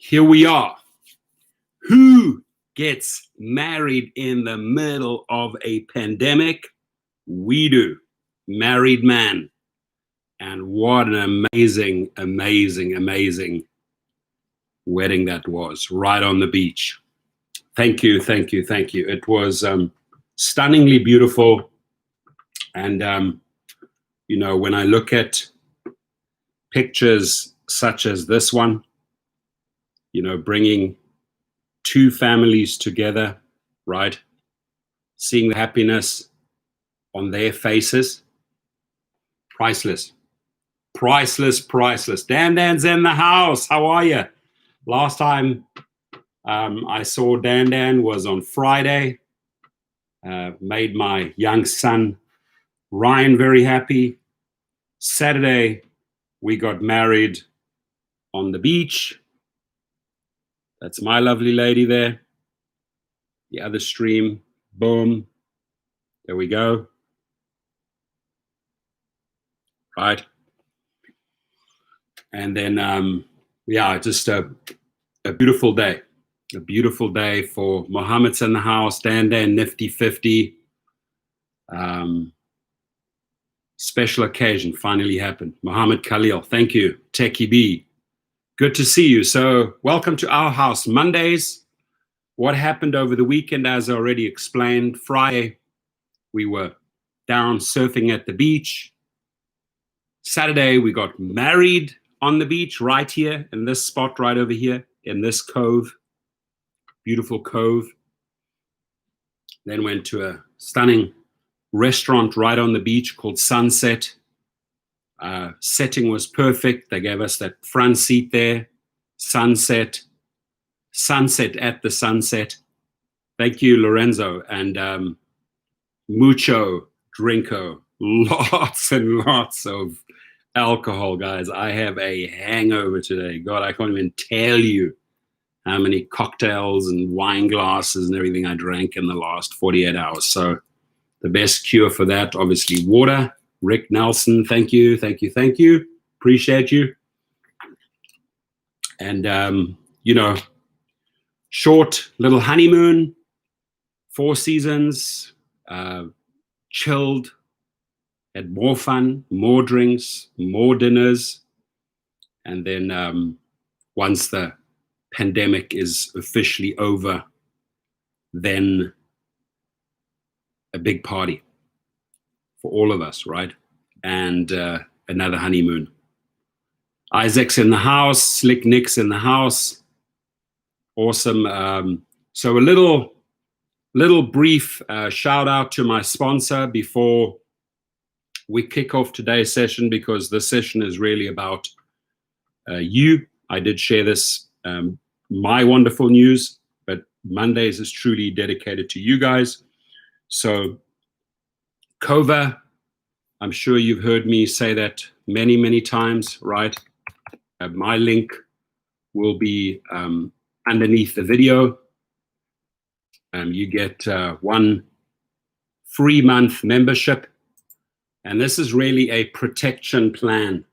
Here we are. Who gets married in the middle of a pandemic? We do. Married man. And what an amazing, amazing, amazing wedding that was, right on the beach. Thank you, thank you, thank you. It was stunningly beautiful. And, you know, when I look at pictures such as this one, you know, bringing two families together, right? Seeing the happiness on their faces, priceless. Priceless, priceless. Dan's in the house. How are you? Last time I saw Dan was on Friday. Made my young son Ryan very happy. Saturday, we got married on the beach. That's my lovely lady there. The other stream, boom. There we go. Right. And then, yeah, just a beautiful day. A beautiful day for Mohammed's in the house, Dan, Nifty 50. Special occasion finally happened. Mohammed Khalil, thank you. Techie B, good to see you. So welcome to our house. Mondays, what happened over the weekend, as I already explained. Friday, we were down surfing at the beach. Saturday, we got married on the beach right here in this spot right over here in this cove. Beautiful cove. Then went to a stunning restaurant right on the beach called Sunset. Setting was perfect. They gave us that front seat there. Sunset at the sunset. Thank you, Lorenzo. And mucho drinko. Lots and lots of alcohol, guys. I have a hangover today. God, I can't even tell you how many cocktails and wine glasses and everything I drank in the last 48 hours. So the best cure for that, obviously, water. Rick Nelson, thank you, thank you, thank you. Appreciate you. And, you know, short little honeymoon, 4 seasons, chilled, had more fun, more drinks, more dinners. And then once the pandemic is officially over, then a big party for all of us, right? And another honeymoon. Isaac's in the house, Slick Nick's in the house. Awesome. So a little brief shout out to my sponsor before we kick off today's session, because this session is really about you. I did share this, my wonderful news, but Mondays is truly dedicated to you guys. So Kova, I'm sure you've heard me say that many, many times, right? My link will be underneath the video. You get 1 free month membership. And this is really a protection plan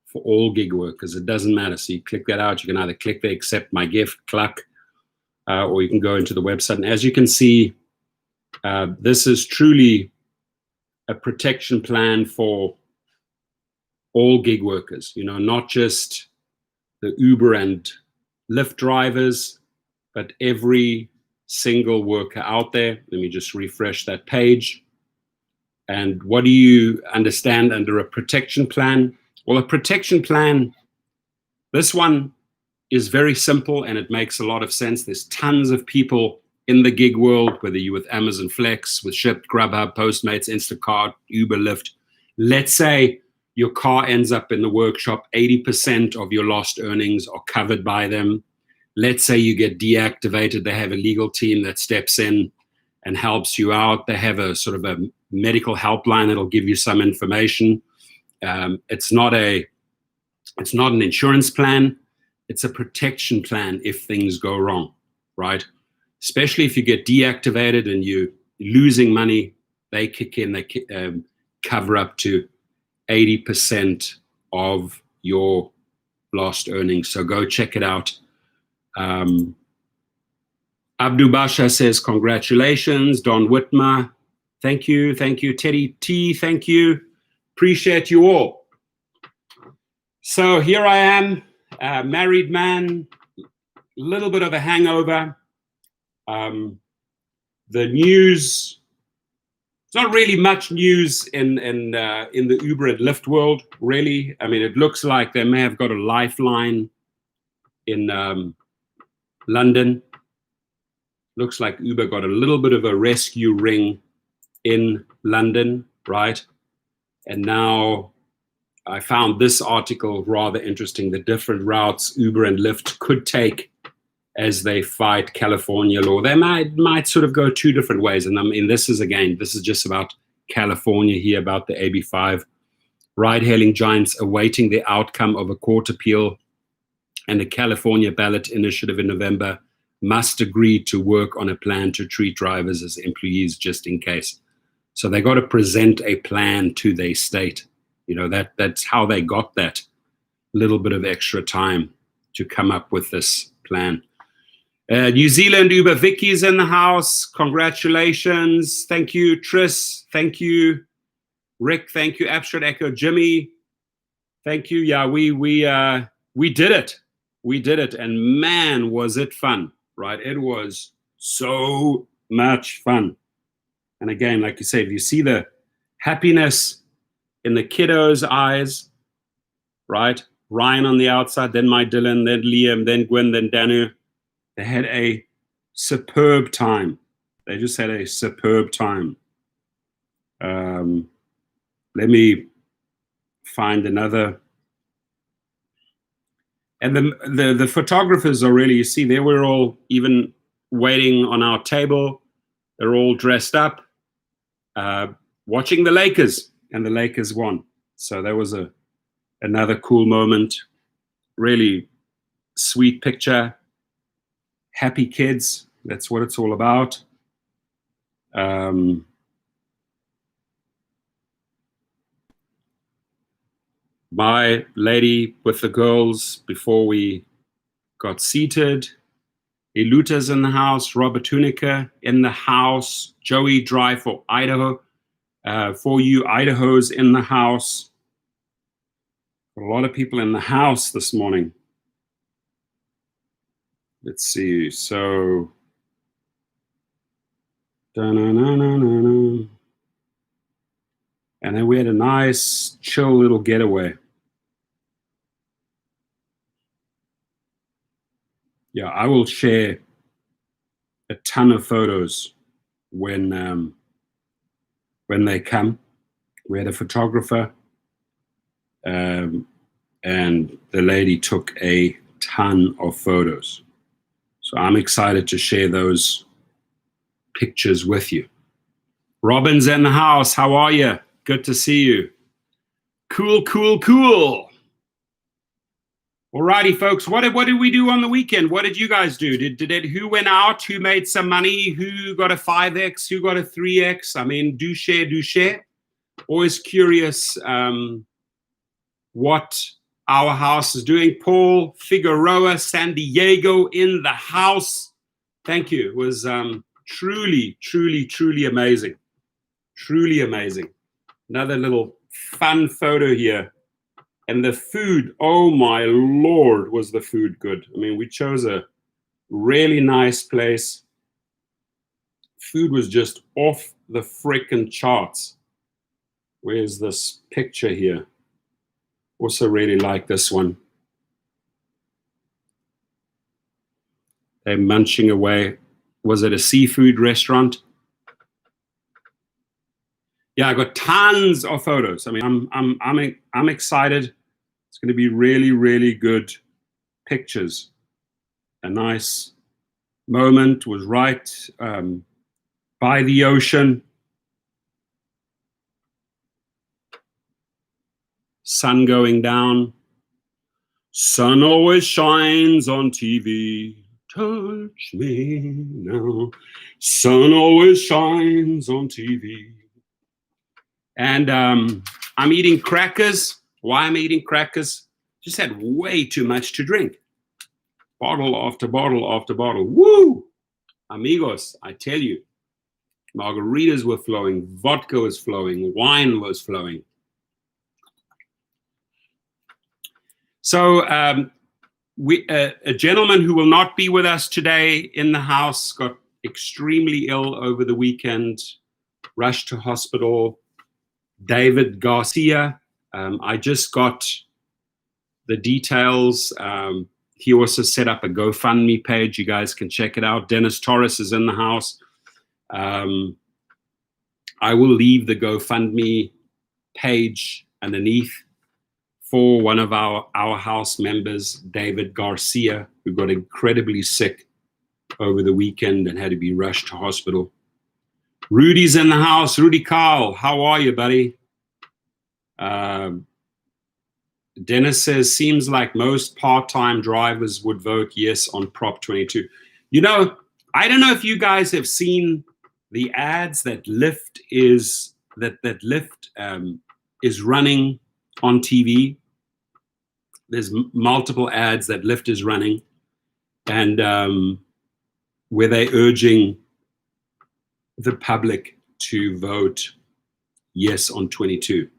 for all gig workers. It doesn't matter. So you click that out. You can either click the accept my gift, cluck, or you can go into the website. And as you can see, this is truly a protection plan for all gig workers, you know, not just the Uber and Lyft drivers, but every single worker out there. Let me just refresh that page. And what do you understand under a protection plan? Well, a protection plan, this one is very simple and it makes a lot of sense. There's tons of people in the gig world, whether you're with Amazon Flex, with Shipt, Grubhub, Postmates, Instacart, Uber, Lyft. Let's say your car ends up in the workshop, 80% of your lost earnings are covered by them. Let's say you get deactivated. They have a legal team that steps in and helps you out. They have a sort of a medical helpline that'll give you some information. It's not an insurance plan. It's a protection plan if things go wrong, right? Especially if you get deactivated and you're losing money, they kick in, they cover up to 80% of your last earnings. So go check it out. Abdu Basha says, congratulations. Don Whitmer, thank you. Thank you. Teddy T, thank you. Appreciate you all. So here I am, married man, a little bit of a hangover. The news, it's not really much news in the Uber and Lyft world, really. I mean, it looks like they may have got a lifeline in London. Looks like Uber got a little bit of a rescue ring in London, right? And now I found this article rather interesting, the different routes Uber and Lyft could take as they fight California law. They might sort of go two different ways. And I mean, this is just about California here, about the AB5. Ride-hailing giants awaiting the outcome of a court appeal and the California ballot initiative in November must agree to work on a plan to treat drivers as employees just in case. So they got to present a plan to their state. You know, that's how they got that little bit of extra time to come up with this plan. New Zealand Uber Vicky's in the house. Congratulations. Thank you, Tris. Thank you, Rick. Thank you, Abstract Echo Jimmy. Thank you. Yeah, we did it. We did it. And man, was it fun. Right? It was so much fun. And again, like you say, if you see the happiness in the kiddos' eyes, right? Ryan on the outside, then my Dylan, then Liam, then Gwen, then Danu. They had a superb time. They just had a superb time. Let me find another. And the photographers are really, you see, they were all even waiting on our table. They're all dressed up, watching the Lakers, and the Lakers won. So that was another cool moment. Really sweet picture. Happy kids. That's what it's all about. My lady with the girls before we got seated. Iluta's in the house. Robert Tunica in the house. Joey Drive for Idaho. For you Idahos in the house. A lot of people in the house this morning. Let's see. So. Da-na-na-na-na-na. And then we had a nice, chill little getaway. Yeah, I will share a ton of photos when they come. We had a photographer, and the lady took a ton of photos. So I'm excited to share those pictures with you. Robin's in the house. How are you? Good to see you. Cool, cool, cool. Alrighty, folks. What did we do on the weekend? What did you guys do? Who went out? Who made some money? Who got a 5X? Who got a 3X? I mean, do share. Always curious what our house is doing. Paul Figueroa, San Diego in the house. Thank you. It was truly, truly, truly amazing. Truly amazing. Another little fun photo here. And the food, oh my Lord, was the food good. I mean, we chose a really nice place. Food was just off the frickin' charts. Where's this picture here? Also really like this one. They're munching away. Was it a seafood restaurant? Yeah, I got tons of photos. I mean, I'm excited. It's going to be really, really good pictures. A nice moment, was right by the ocean. Sun going down. Sun always shines on TV. Touch me now. Sun always shines on TV. And I'm eating crackers. Why am I eating crackers? Just had way too much to drink. Bottle after bottle after bottle. Woo! Amigos, I tell you, margaritas were flowing, vodka was flowing, wine was flowing. So a gentleman who will not be with us today in the house got extremely ill over the weekend, rushed to hospital. David Garcia, I just got the details. He also set up a GoFundMe page. You guys can check it out. Dennis Torres is in the house. I will leave the GoFundMe page underneath for one of our house members, David Garcia, who got incredibly sick over the weekend and had to be rushed to hospital. Rudy's in the house. Rudy Carl, how are you, buddy? Dennis says, seems like most part-time drivers would vote yes on Prop 22. You know, I don't know if you guys have seen the ads that Lyft is running on TV. There's multiple ads that Lyft is running, and where they're urging the public to vote yes on 22.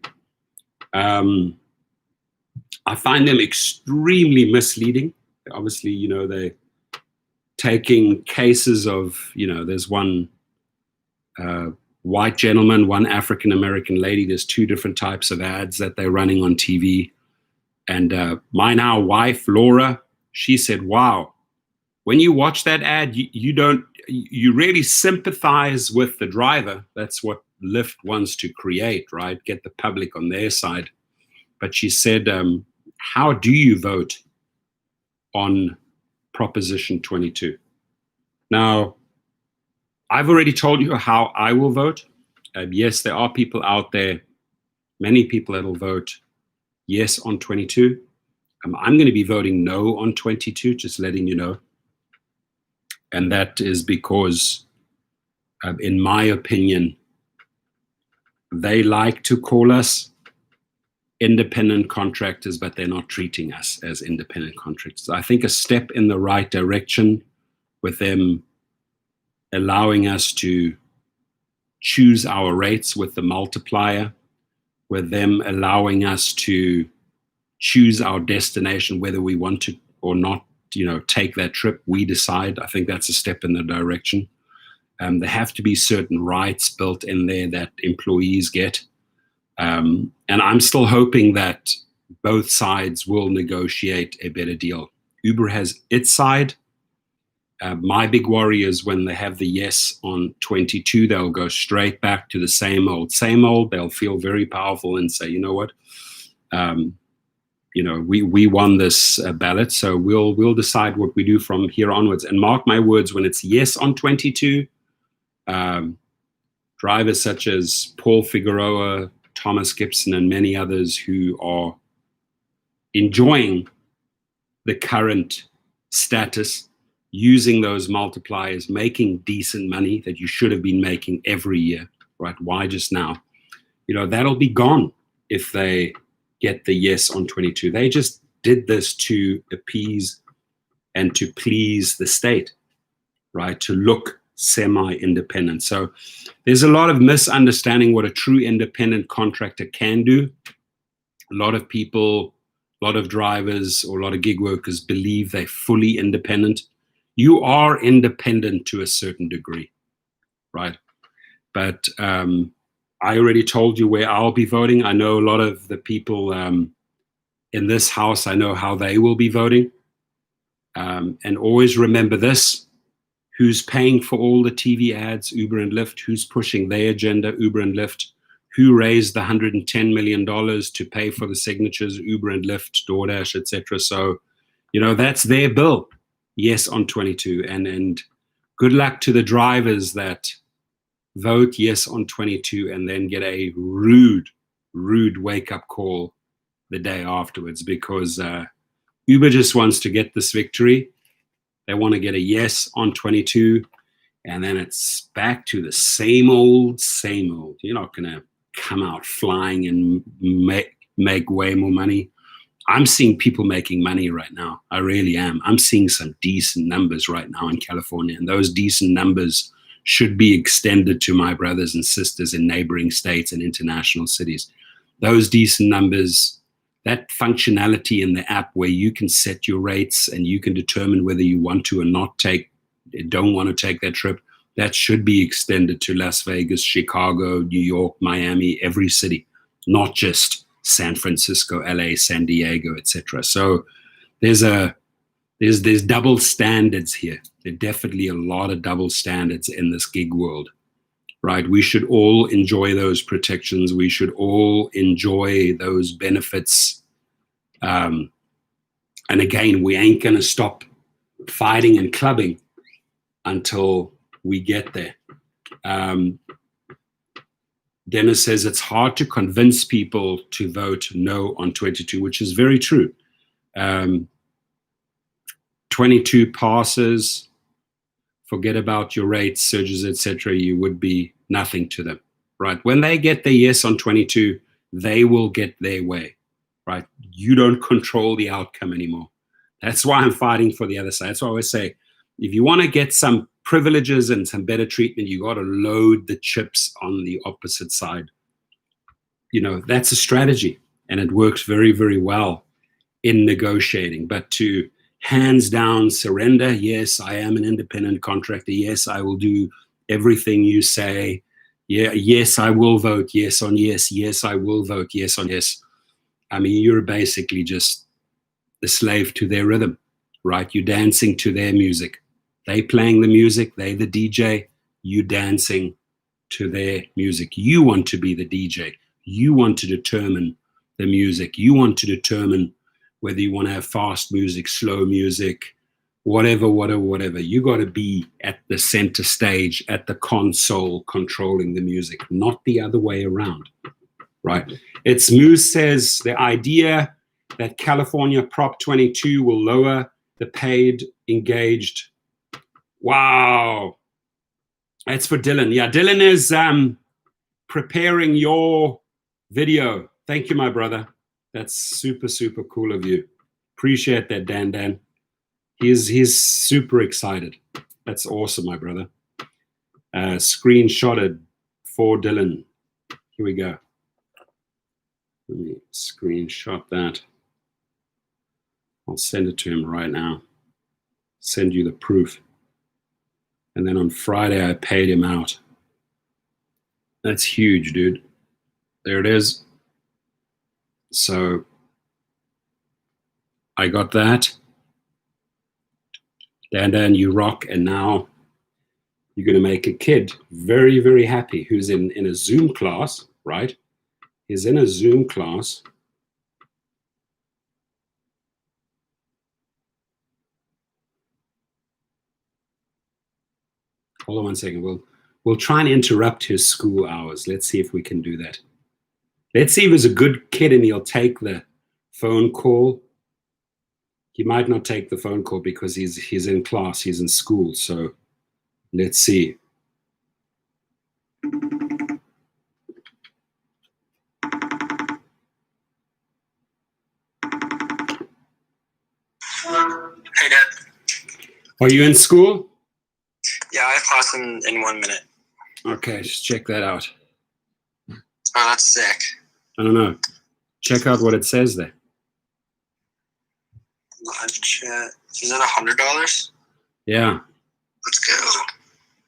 I find them extremely misleading. Obviously, you know, they're taking cases of, you know, there's one white gentleman, one African-American lady. There's two different types of ads that they're running on TV. And my now wife, Laura, she said, wow, when you watch that ad, you really sympathize with the driver. That's what Lyft wants to create, right? Get the public on their side. But she said, how do you vote on Proposition 22? Now, I've already told you how I will vote. Yes, there are people out there, many people that will vote yes on 22. I'm going to be voting no on 22, just letting you know. And that is because, in my opinion, they like to call us independent contractors, but they're not treating us as independent contractors. I think a step in the right direction with them allowing us to choose our rates with the multiplier, with them allowing us to choose our destination, whether we want to or not, you know, take that trip, we decide. I think that's a step in the direction. There have to be certain rights built in there that employees get. And I'm still hoping that both sides will negotiate a better deal. Uber has its side. My big worry is when they have the yes on 22, they'll go straight back to the same old, same old. They'll feel very powerful and say, you know what, you know, we won this ballot, so we'll decide what we do from here onwards. And mark my words, when it's yes on 22, drivers such as Paul Figueroa, Thomas Gibson, and many others who are enjoying the current status, using those multipliers, making decent money that you should have been making every year, right? Why just now? You know, that'll be gone if they get the yes on 22. They just did this to appease and to please the state, right? To look semi-independent. So there's a lot of misunderstanding what a true independent contractor can do. A lot of people, a lot of drivers, or a lot of gig workers believe they're fully independent. You are independent to a certain degree, right? But I already told you where I'll be voting. I know a lot of the people in this house, I know how they will be voting. And always remember this: who's paying for all the TV ads? Uber and Lyft. Who's pushing their agenda? Uber and Lyft. Who raised the $110 million to pay for the signatures? Uber and Lyft, DoorDash, etc. So, you know, that's their bill. Yes on 22. And good luck to the drivers that vote yes on 22 and then get a rude wake-up call the day afterwards, because Uber just wants to get this victory. They want to get a yes on 22, and then it's back to the same old, same old. You're not going to come out flying and make way more money. I'm seeing people making money right now. I really am. I'm seeing some decent numbers right now in California, and those decent numbers should be extended to my brothers and sisters in neighboring states and international cities. Those decent numbers, that functionality in the app where you can set your rates and you can determine whether you want to or not don't want to take that trip, that should be extended to Las Vegas, Chicago, New York, Miami, every city, not just San Francisco, LA, San Diego, etc. So there's double standards here. There are definitely a lot of double standards in this gig world, right? We should all enjoy those protections. We should all enjoy those benefits. And again, we ain't going to stop fighting and clubbing until we get there. Dennis says it's hard to convince people to vote no on 22, which is very true. 22 passes, forget about your rates, surges, etc. You would be nothing to them, right? When they get their yes on 22, they will get their way, right? You don't control the outcome anymore. That's why I'm fighting for the other side. That's why I always say, if you want to get some privileges and some better treatment, you got to load the chips on the opposite side. That's a strategy, and it works very, very well in negotiating. But to hands down surrender, yes, I am an independent contractor. Yes, I will do everything you say. Yeah, yes, I will vote yes on yes. Yes, I will vote yes on yes. I mean, you're basically just the slave to their rhythm, right? You're dancing to their music. They playing the music, they the DJ, you dancing to their music. You want to be the DJ. You want to determine the music. You want to determine whether you want to have fast music, slow music, whatever. You got to be at the center stage, at the console, controlling the music, not the other way around, right? It's Moose says the idea that California Prop 22 will lower the paid engaged. Wow. That's for Dylan. Yeah, Dylan is preparing your video. Thank you, my brother. That's super, super cool of you. Appreciate that, Dan. He's super excited. That's awesome, my brother. Screenshotted for Dylan. Here we go. Let me screenshot that. I'll send it to him right now. Send you the proof. And then on Friday, I paid him out. That's huge, dude. There it is. So I got that. Dan, you rock. And now you're going to make a kid very, very happy who's in a Zoom class, right? He's in a Zoom class. Hold on one second. We'll try and interrupt his school hours. Let's see if we can do that. Let's see if he's a good kid and he'll take the phone call. He might not take the phone call because he's in class, he's in school. So let's see. Hey, Dad. Are you in school? Yeah, I have class in 1 minute. Okay, just check that out. Oh, that's sick. I don't know. Check out what it says there. Live chat. Is that $100? Yeah. Let's go.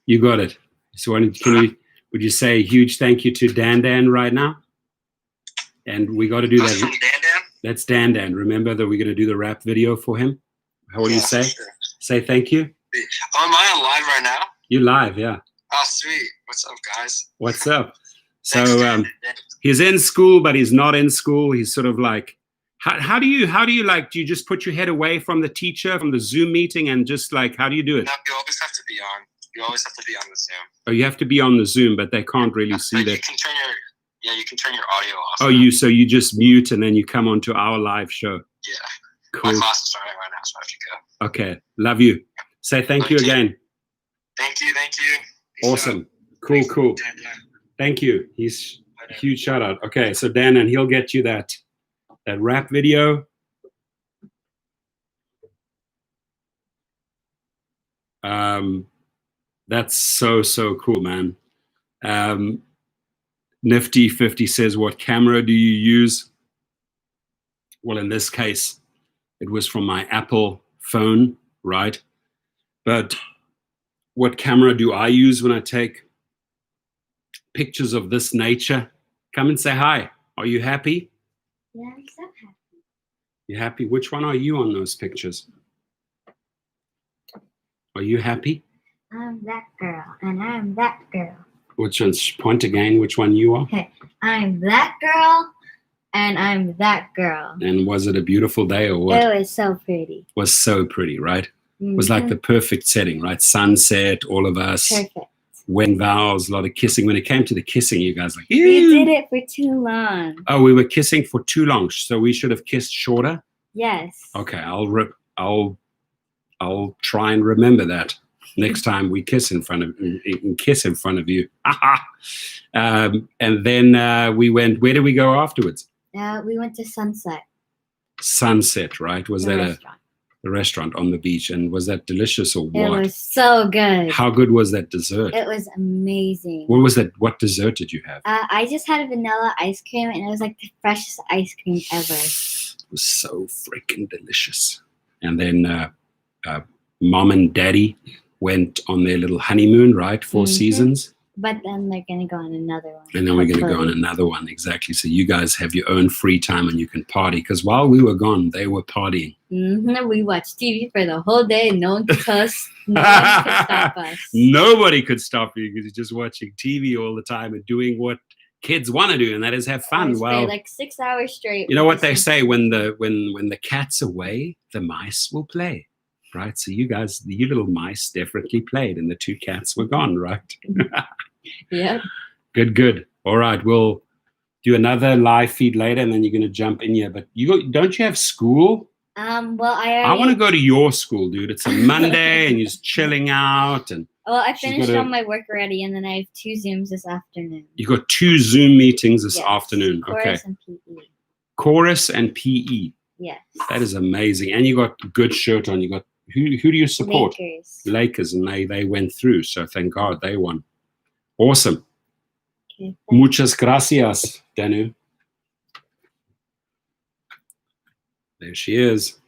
You got it. So would you say a huge thank you to Dan right now? And we got to do that. From Dan? That's Dan. Remember that we're going to do the rap video for him? How will you say? Sure. Say thank you. Oh, am I on live right now? You live, yeah. Oh, sweet. What's up, guys? What's up? Thanks, So he's in school, but he's not in school. He's sort of like, how do you like, do you just put your head away from the teacher, from the Zoom meeting, and just like, how do you do it? No, you always have to be on. You always have to be on the Zoom. Oh, you have to be on the Zoom, but they can't really see that. You can turn your audio off. Oh, so you just mute and then you come onto our live show. Yeah. Cool. My class is starting right now, so I have to go. Okay. Love you. Say thank you again. Thank you. Awesome. Cool. Thank you. He's a huge shout out. Okay, so Dan, and he'll get you that rap video. That's so cool, man. Nifty 50 says, what camera do you use? Well, in this case, it was from my Apple phone, right? But what camera do I use when I take pictures of this nature? Come and say hi. Are you happy? Yeah, I'm so happy. You happy? Which one are you on those pictures? Are you happy? I'm that girl, and I'm that girl. Which one's point again? Which one you are? Okay, I'm that girl, and I'm that girl. And was it a beautiful day or what? It was so pretty. Was so pretty, right? It was like the perfect setting, right? Sunset, all of us. Perfect. Wedding vows, a lot of kissing. When it came to the kissing, you guys like, ew. We did it for too long. Oh, we were kissing for too long, so we should have kissed shorter. Yes. Okay, I'll try and remember that next time we kiss in front of you. And then we went. Where did we go afterwards? We went to Sunset. Sunset, right? Was that restaurant. a restaurant on the beach? And was that delicious or what? It was so good. How good was that dessert? It was amazing. What was that? What dessert did you have? I just had a vanilla ice cream, and it was like the freshest ice cream ever. It was so freaking delicious. And then Mom and Daddy went on their little honeymoon, right? 4 seasons. But then they're going to go on another one. And then we're going to go on another one, exactly. So you guys have your own free time and you can party. Because while we were gone, they were partying. We watched TV for the whole day. No one could tell us. No one could stop us. Nobody could stop you because you're just watching TV all the time and doing what kids want to do, and that is have fun. Well, like 6 hours straight. You know what they say, when the cat's away, the mice will play. Right, so you guys, you little mice, definitely played, and the 2 cats were gone, right? Yeah. Good. All right, we'll do another live feed later, and then you're going to jump in here. But don't you have school? Well, I want to go to your school, dude. It's a Monday, and you're just chilling out, and. Well, I finished all my work already, and then I have 2 Zooms this afternoon. You got 2 Zoom meetings this afternoon. Chorus Okay. And PE. Chorus and PE. Yes. That is amazing, and you got good shirt on. You got. Who do you support? Lakers, and they went through, so thank God they won. Awesome. Okay, Muchas gracias, Danu. There she is.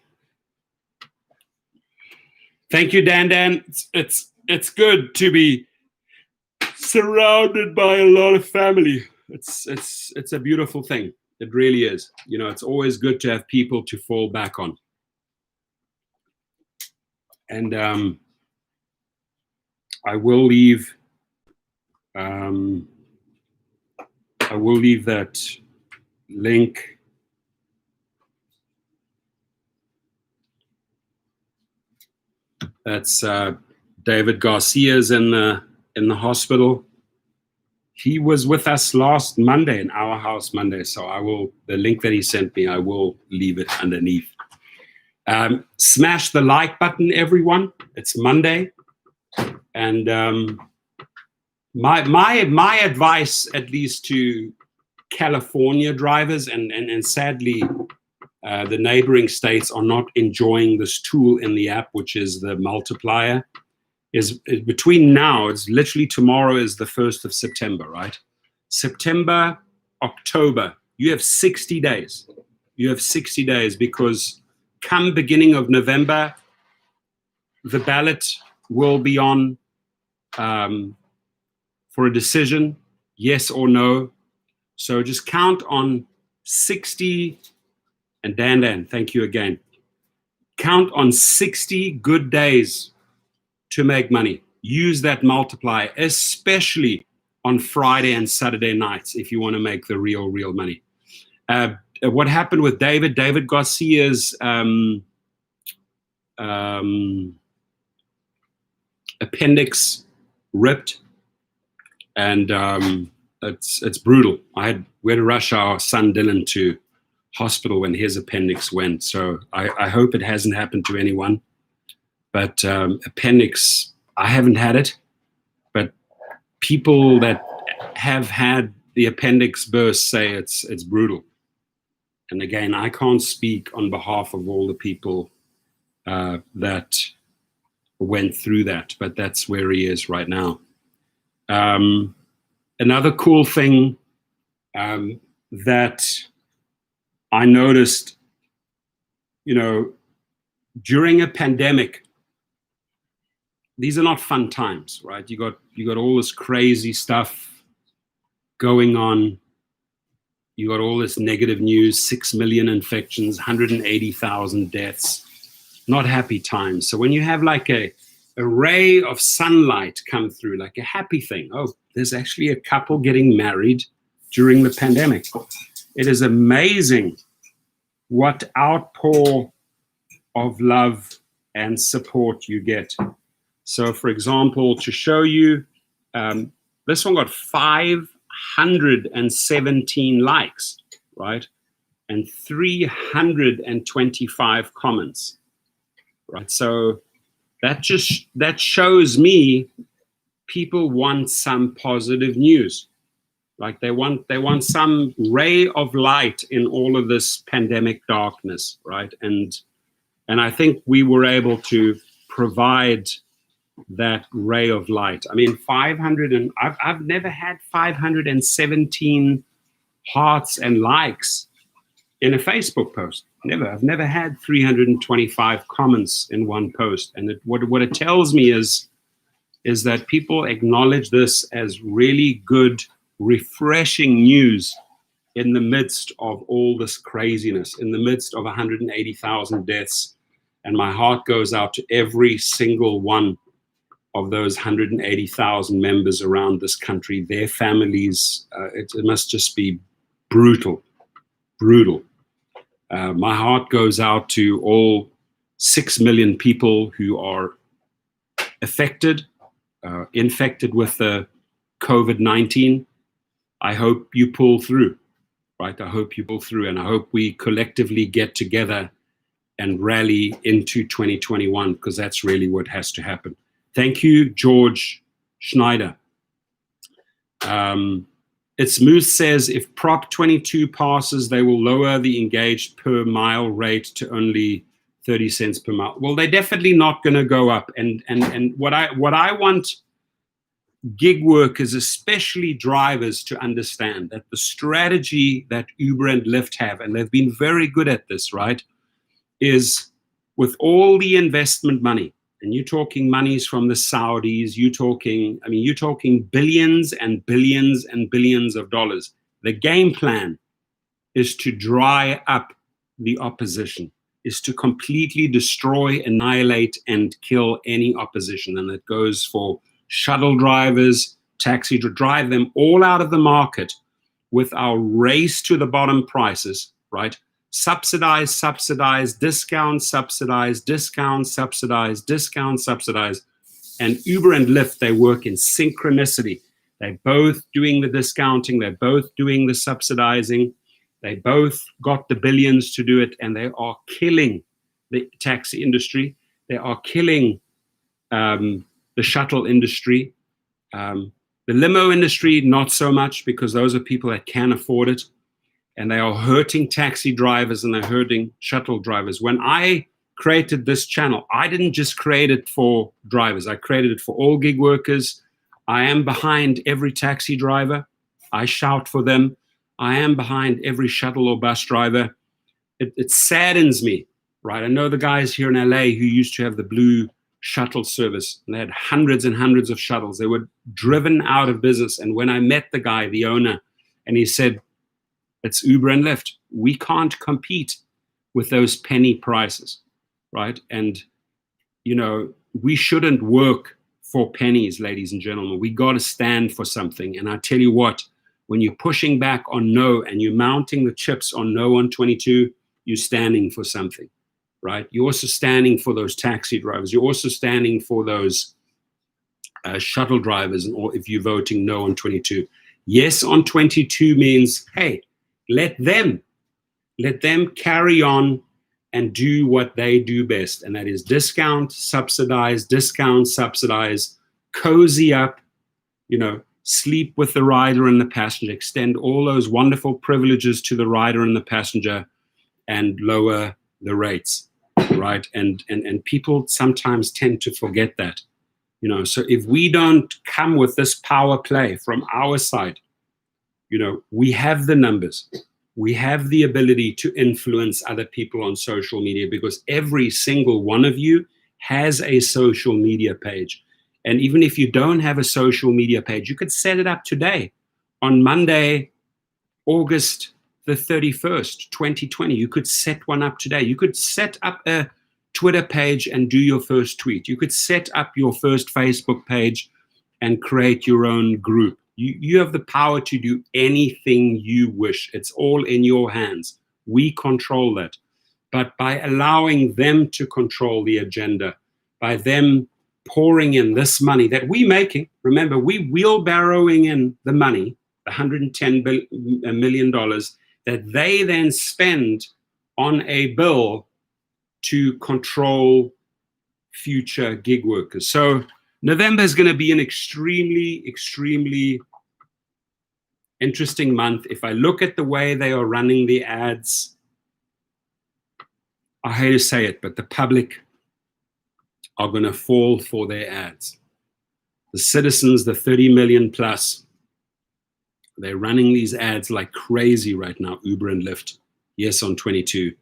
Thank you, Dan. It's good to be surrounded by a lot of family. It's a beautiful thing. It really is. You know, it's always good to have people to fall back on. And I will leave that link. That's David Garcia's in the hospital. He was with us last Monday in our house Monday, so the link that he sent me, I will leave it underneath. Smash the like button, everyone. It's Monday, and my advice, at least to California drivers, and sadly, the neighboring states are not enjoying this tool in the app, which is the multiplier. Is between now, it's literally tomorrow is the 1st of September, right? September, October. You have 60 days. You have 60 days because. Come beginning of November, the ballot will be on for a decision, yes or no. So just count on 60, and Dan, thank you again. Count on 60 good days to make money. Use that multiplier, especially on Friday and Saturday nights if you want to make the real money. What happened with David Garcia's appendix ripped, and it's brutal. We had to rush our son Dylan to hospital when his appendix went. So I hope it hasn't happened to anyone. But appendix, I haven't had it, but people that have had the appendix burst say it's brutal. And again, I can't speak on behalf of all the people that went through that, but that's where he is right now. Another cool thing that I noticed, during a pandemic, these are not fun times, right? You got all this crazy stuff going on. You got all this negative news, 6 million infections, 180,000 deaths, not happy times. So when you have like a ray of sunlight come through, like a happy thing, oh, there's actually a couple getting married during the pandemic. It is amazing what outpour of love and support you get. So, for example, to show you, this one got 517 likes, right? And 325 comments, right? So that shows me people want some positive news. Like they want some ray of light in all of this pandemic darkness, right? And I think we were able to provide that ray of light. I mean, I've never had 517 hearts and likes in a Facebook post. Never. I've never had 325 comments in one post. And what it tells me is that people acknowledge this as really good, refreshing news in the midst of all this craziness, in the midst of 180,000 deaths. And my heart goes out to every single one of those 180,000 members around this country, their families. It must just be brutal. My heart goes out to all 6 million people who are affected, infected with the COVID-19. I hope you pull through, right? I hope you pull through, and I hope we collectively get together and rally into 2021, because that's really what has to happen. Thank you, George Schneider. It's Moose says, if Prop 22 passes, they will lower the engaged per mile rate to only 30 cents per mile. Well, they're definitely not going to go up. And what I want gig workers, especially drivers, to understand that the strategy that Uber and Lyft have, and they've been very good at this, right, is with all the investment money, and you're talking monies from the Saudis, you're talking billions and billions and billions of dollars. The game plan is to dry up the opposition, is to completely destroy, annihilate, and kill any opposition. And that goes for shuttle drivers, taxi, to drive them all out of the market with our race to the bottom prices, right? Subsidize, discount, subsidize, discount, subsidize, discount, subsidize. And Uber and Lyft, they work in synchronicity. They're both doing the discounting. They're both doing the subsidizing. They both got the billions to do it, and they are killing the taxi industry. They are killing the shuttle industry. The limo industry, not so much, because those are people that can afford it. And they are hurting taxi drivers, and they're hurting shuttle drivers. When I created this channel, I didn't just create it for drivers. I created it for all gig workers. I am behind every taxi driver. I shout for them. I am behind every shuttle or bus driver. It saddens me, right? I know the guys here in LA who used to have the blue shuttle service, and they had hundreds and hundreds of shuttles. They were driven out of business. And when I met the guy, the owner, and he said, it's Uber and Lyft. We can't compete with those penny prices, right? And, we shouldn't work for pennies, ladies and gentlemen. We got to stand for something. And I tell you what, when you're pushing back on no and you're mounting the chips on no on 22, you're standing for something, right? You're also standing for those taxi drivers. You're also standing for those shuttle drivers, or if you're voting no on 22. Yes on 22 means, hey, let them carry on and do what they do best. And that is discount, subsidize, cozy up, sleep with the rider and the passenger, extend all those wonderful privileges to the rider and the passenger, and lower the rates. right? And people sometimes tend to forget that, you know. So if we don't come with this power play from our side, you know, we have the numbers, we have the ability to influence other people on social media, because every single one of you has a social media page. And even if you don't have a social media page, you could set it up today. On Monday, August the 31st, 2020, you could set one up today. You could set up a Twitter page and do your first tweet. You could set up your first Facebook page and create your own group. You have the power to do anything you wish. It's all in your hands. We control that. But by allowing them to control the agenda, by them pouring in this money that we're making, remember, we wheelbarrowing in the money, the $110 million that they then spend on a bill to control future gig workers. So November is going to be an extremely, extremely interesting month. If I look at the way they are running the ads, I hate to say it, but the public are going to fall for their ads. The citizens, the 30 million plus, they're running these ads like crazy right now, Uber and Lyft. Yes, on 22.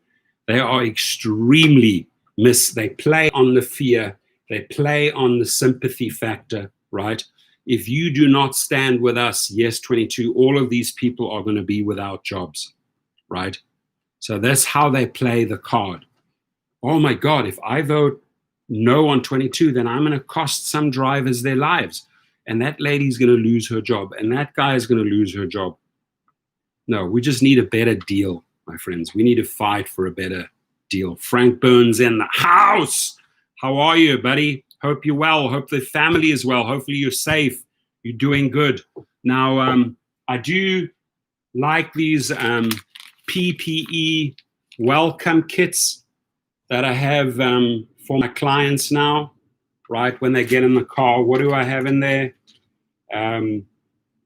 They are extremely they play on the fear, they play on the sympathy factor, right? If you do not stand with us, yes, 22, all of these people are going to be without jobs, right? So that's how they play the card. Oh my God, if I vote no on 22, then I'm going to cost some drivers their lives. And that lady's going to lose her job. And that guy is going to lose her job. No, we just need a better deal, my friends. We need to fight for a better deal. Frank Burns in the house. How are you, buddy? Hope you're well. Hope the family is well. Hopefully you're safe. You're doing good. Now, I do like these PPE welcome kits that I have for my clients now, right? When they get in the car, what do I have in there?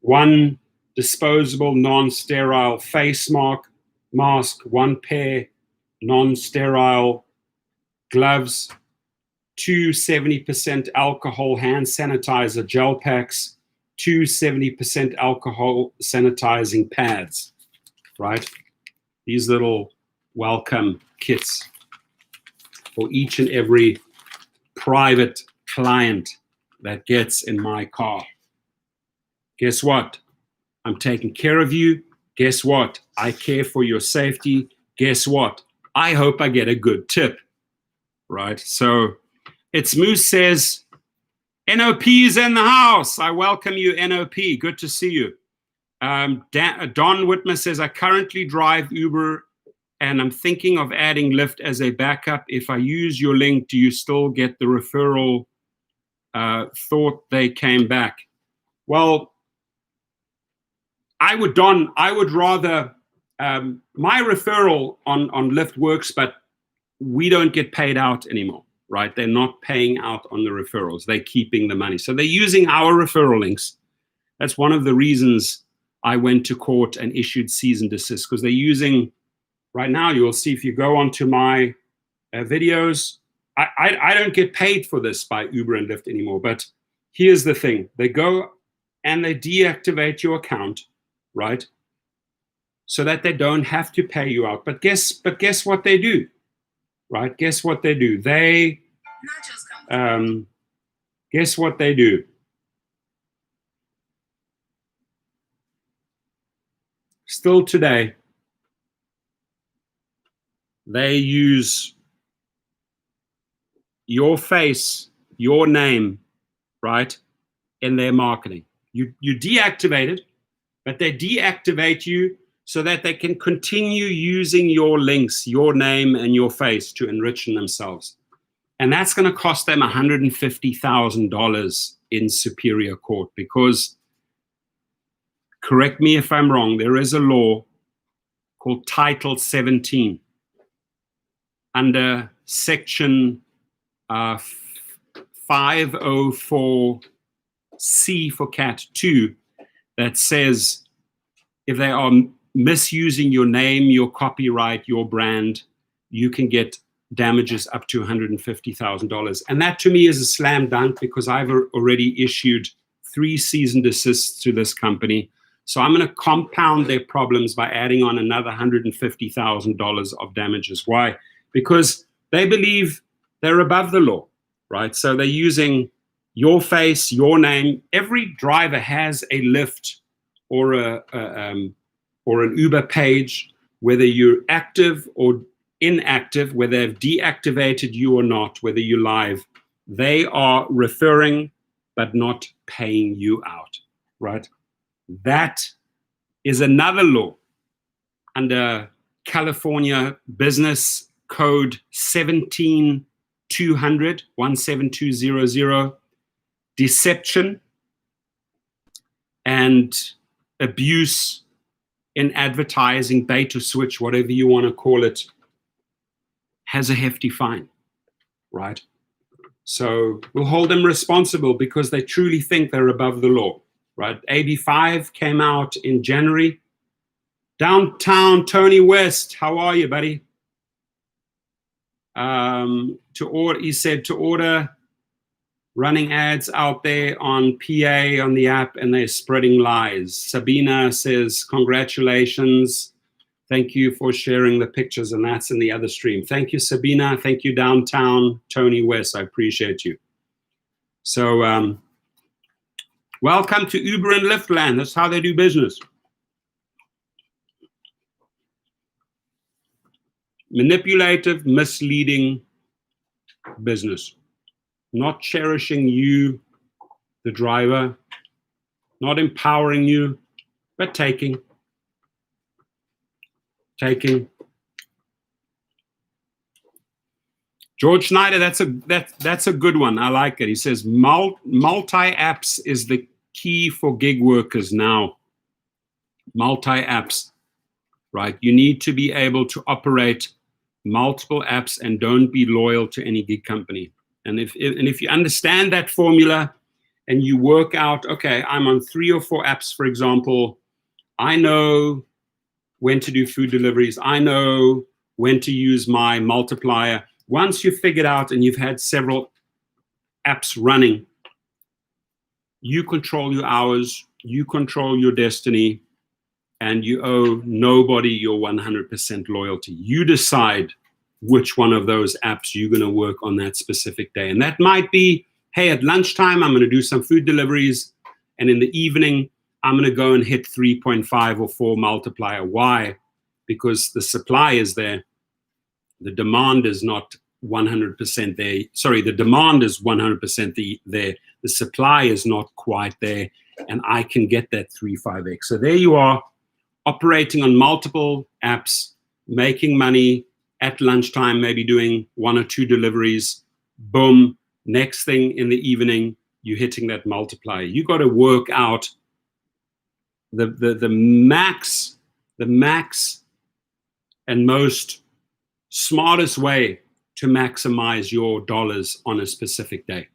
One disposable non-sterile face mask, one pair non-sterile gloves, 2 70% alcohol hand sanitizer gel packs, 2 70% alcohol sanitizing pads, right? These little welcome kits for each and every private client that gets in my car. Guess what? I'm taking care of you. Guess what? I care for your safety. Guess what? I hope I get a good tip, right? So it's Moose says, NOP's in the house. I welcome you, NOP. Good to see you. Don Whitmer says, I currently drive Uber and I'm thinking of adding Lyft as a backup. If I use your link, do you still get the referral? Thought they came back. Well, I would rather, my referral on Lyft works, but we don't get paid out anymore, right? They're not paying out on the referrals. They're keeping the money. So they're using our referral links. That's one of the reasons I went to court and issued cease and desist, because they're using, right now, you'll see if you go onto my videos, I don't get paid for this by Uber and Lyft anymore. But here's the thing. They go and they deactivate your account, right? So that they don't have to pay you out. But guess what they do, right? Guess what they do? Guess what they do? Still today, they use your face, your name, right, in their marketing. You deactivate it, but they deactivate you so that they can continue using your links, your name, and your face to enrich themselves. And that's going to cost them $150,000 in Superior Court, because, correct me if I'm wrong, there is a law called Title 17 under Section 504C for Cat 2 that says if they are misusing your name, your copyright, your brand, you can get damages up to $150,000. And that to me is a slam dunk because I've already issued 3 cease and desists to this company. So I'm going to compound their problems by adding on another $150,000 of damages. Why? Because they believe they're above the law, right? So they're using your face, your name. Every driver has a Lyft or an Uber page, whether you're active or inactive, whether they've deactivated you or not, whether you're live. They are referring but not paying you out, right? That is another law under California Business Code 17200, deception and abuse in advertising, bait or switch, whatever you want to call it, has a hefty fine, right? So we'll hold them responsible because they truly think they're above the law, right? AB5 came out in January. Downtown Tony West, how are you, buddy? He said to order running ads out there on PA on the app, and they're spreading lies. Sabina says, congratulations. Thank you for sharing the pictures, and that's in the other stream. Thank you, Sabina. Thank you, Downtown Tony West. I appreciate you. So welcome to Uber and Lyft land. That's how they do business. Manipulative, misleading business. Not cherishing you, the driver, not empowering you, but taking. George Schneider, that's a good one. I like it. He says multi-apps is the key for gig workers now. Multi-apps, right? You need to be able to operate multiple apps and don't be loyal to any gig company. And if you understand that formula and you work out, okay, I'm on 3 or 4 apps, for example, I know when to do food deliveries. I know when to use my multiplier. Once you've figured out and you've had several apps running, you control your hours, you control your destiny, and you owe nobody your 100% loyalty. You decide which one of those apps you're going to work on that specific day. And that might be, hey, at lunchtime, I'm going to do some food deliveries. And in the evening, I'm going to go and hit 3.5 or 4 multiplier. Why? Because the supply is there. The demand is not 100% there. Sorry, the demand is 100% there. The supply is not quite there. And I can get that 3-5x. So there you are, operating on multiple apps, making money at lunchtime, maybe doing 1 or 2 deliveries. Boom. Next thing in the evening, you're hitting that multiplier. You got to work out the max and most smartest way to maximize your dollars on a specific day.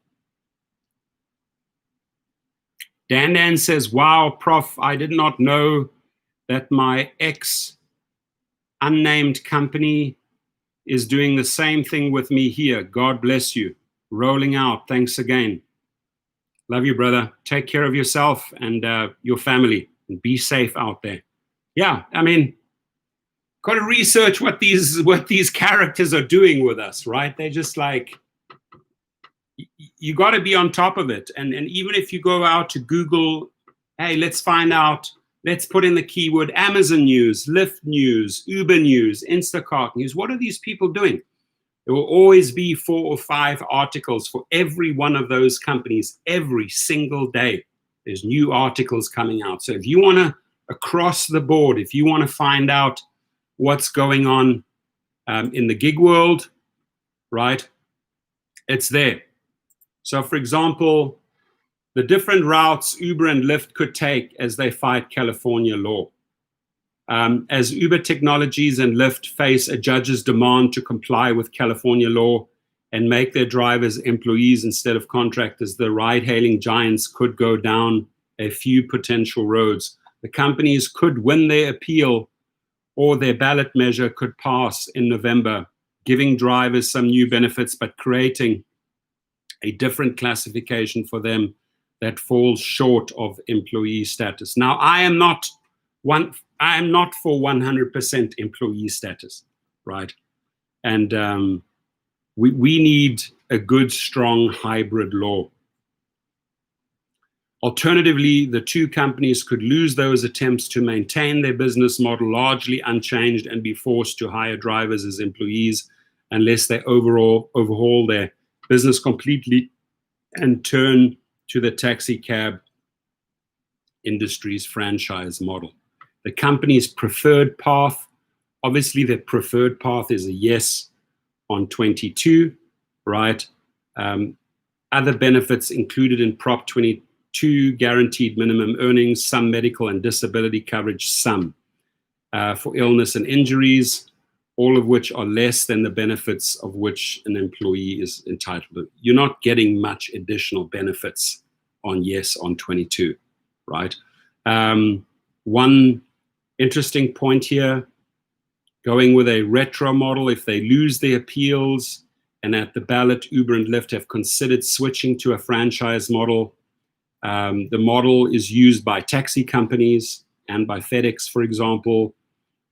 Dan says, wow, Prof, I did not know that my unnamed company is doing the same thing with me here. God bless you. Rolling out. Thanks again. Love you, brother. Take care of yourself and your family. And be safe out there. Yeah, I mean, got to research what these characters are doing with us, right? They're just like, you got to be on top of it. And even if you go out to Google, hey, let's find out, let's put in the keyword Amazon news, Lyft news, Uber news, Instacart news. What are these people doing? There will always be 4 or 5 articles for every one of those companies every single day. There's new articles coming out. So if you want to, across the board, if you want to find out what's going on in the gig world, right, it's there. So for example, the different routes Uber and Lyft could take as they fight California law. As Uber Technologies and Lyft face a judge's demand to comply with California law and make their drivers employees instead of contractors, the ride-hailing giants could go down a few potential roads. The companies could win their appeal or their ballot measure could pass in November. giving drivers some new benefits, but creating a different classification for them that falls short of employee status. Now, I am not for 100% employee status, right? And we need a good, strong hybrid law. Alternatively, the two companies could lose those attempts to maintain their business model largely unchanged and be forced to hire drivers as employees unless they overhaul their business completely and turn to the taxi cab industry's franchise model. The company's preferred path, obviously the preferred path is a yes on 22, right? Other benefits included in Prop 22, guaranteed minimum earnings, some medical and disability coverage, some for illness and injuries, all of which are less than the benefits of which an employee is entitled to. You're not getting much additional benefits on yes on 22, right? One interesting point here, going with a retro model, if they lose the appeals and at the ballot, Uber and Lyft have considered switching to a franchise model. The model is used by taxi companies and by FedEx, for example,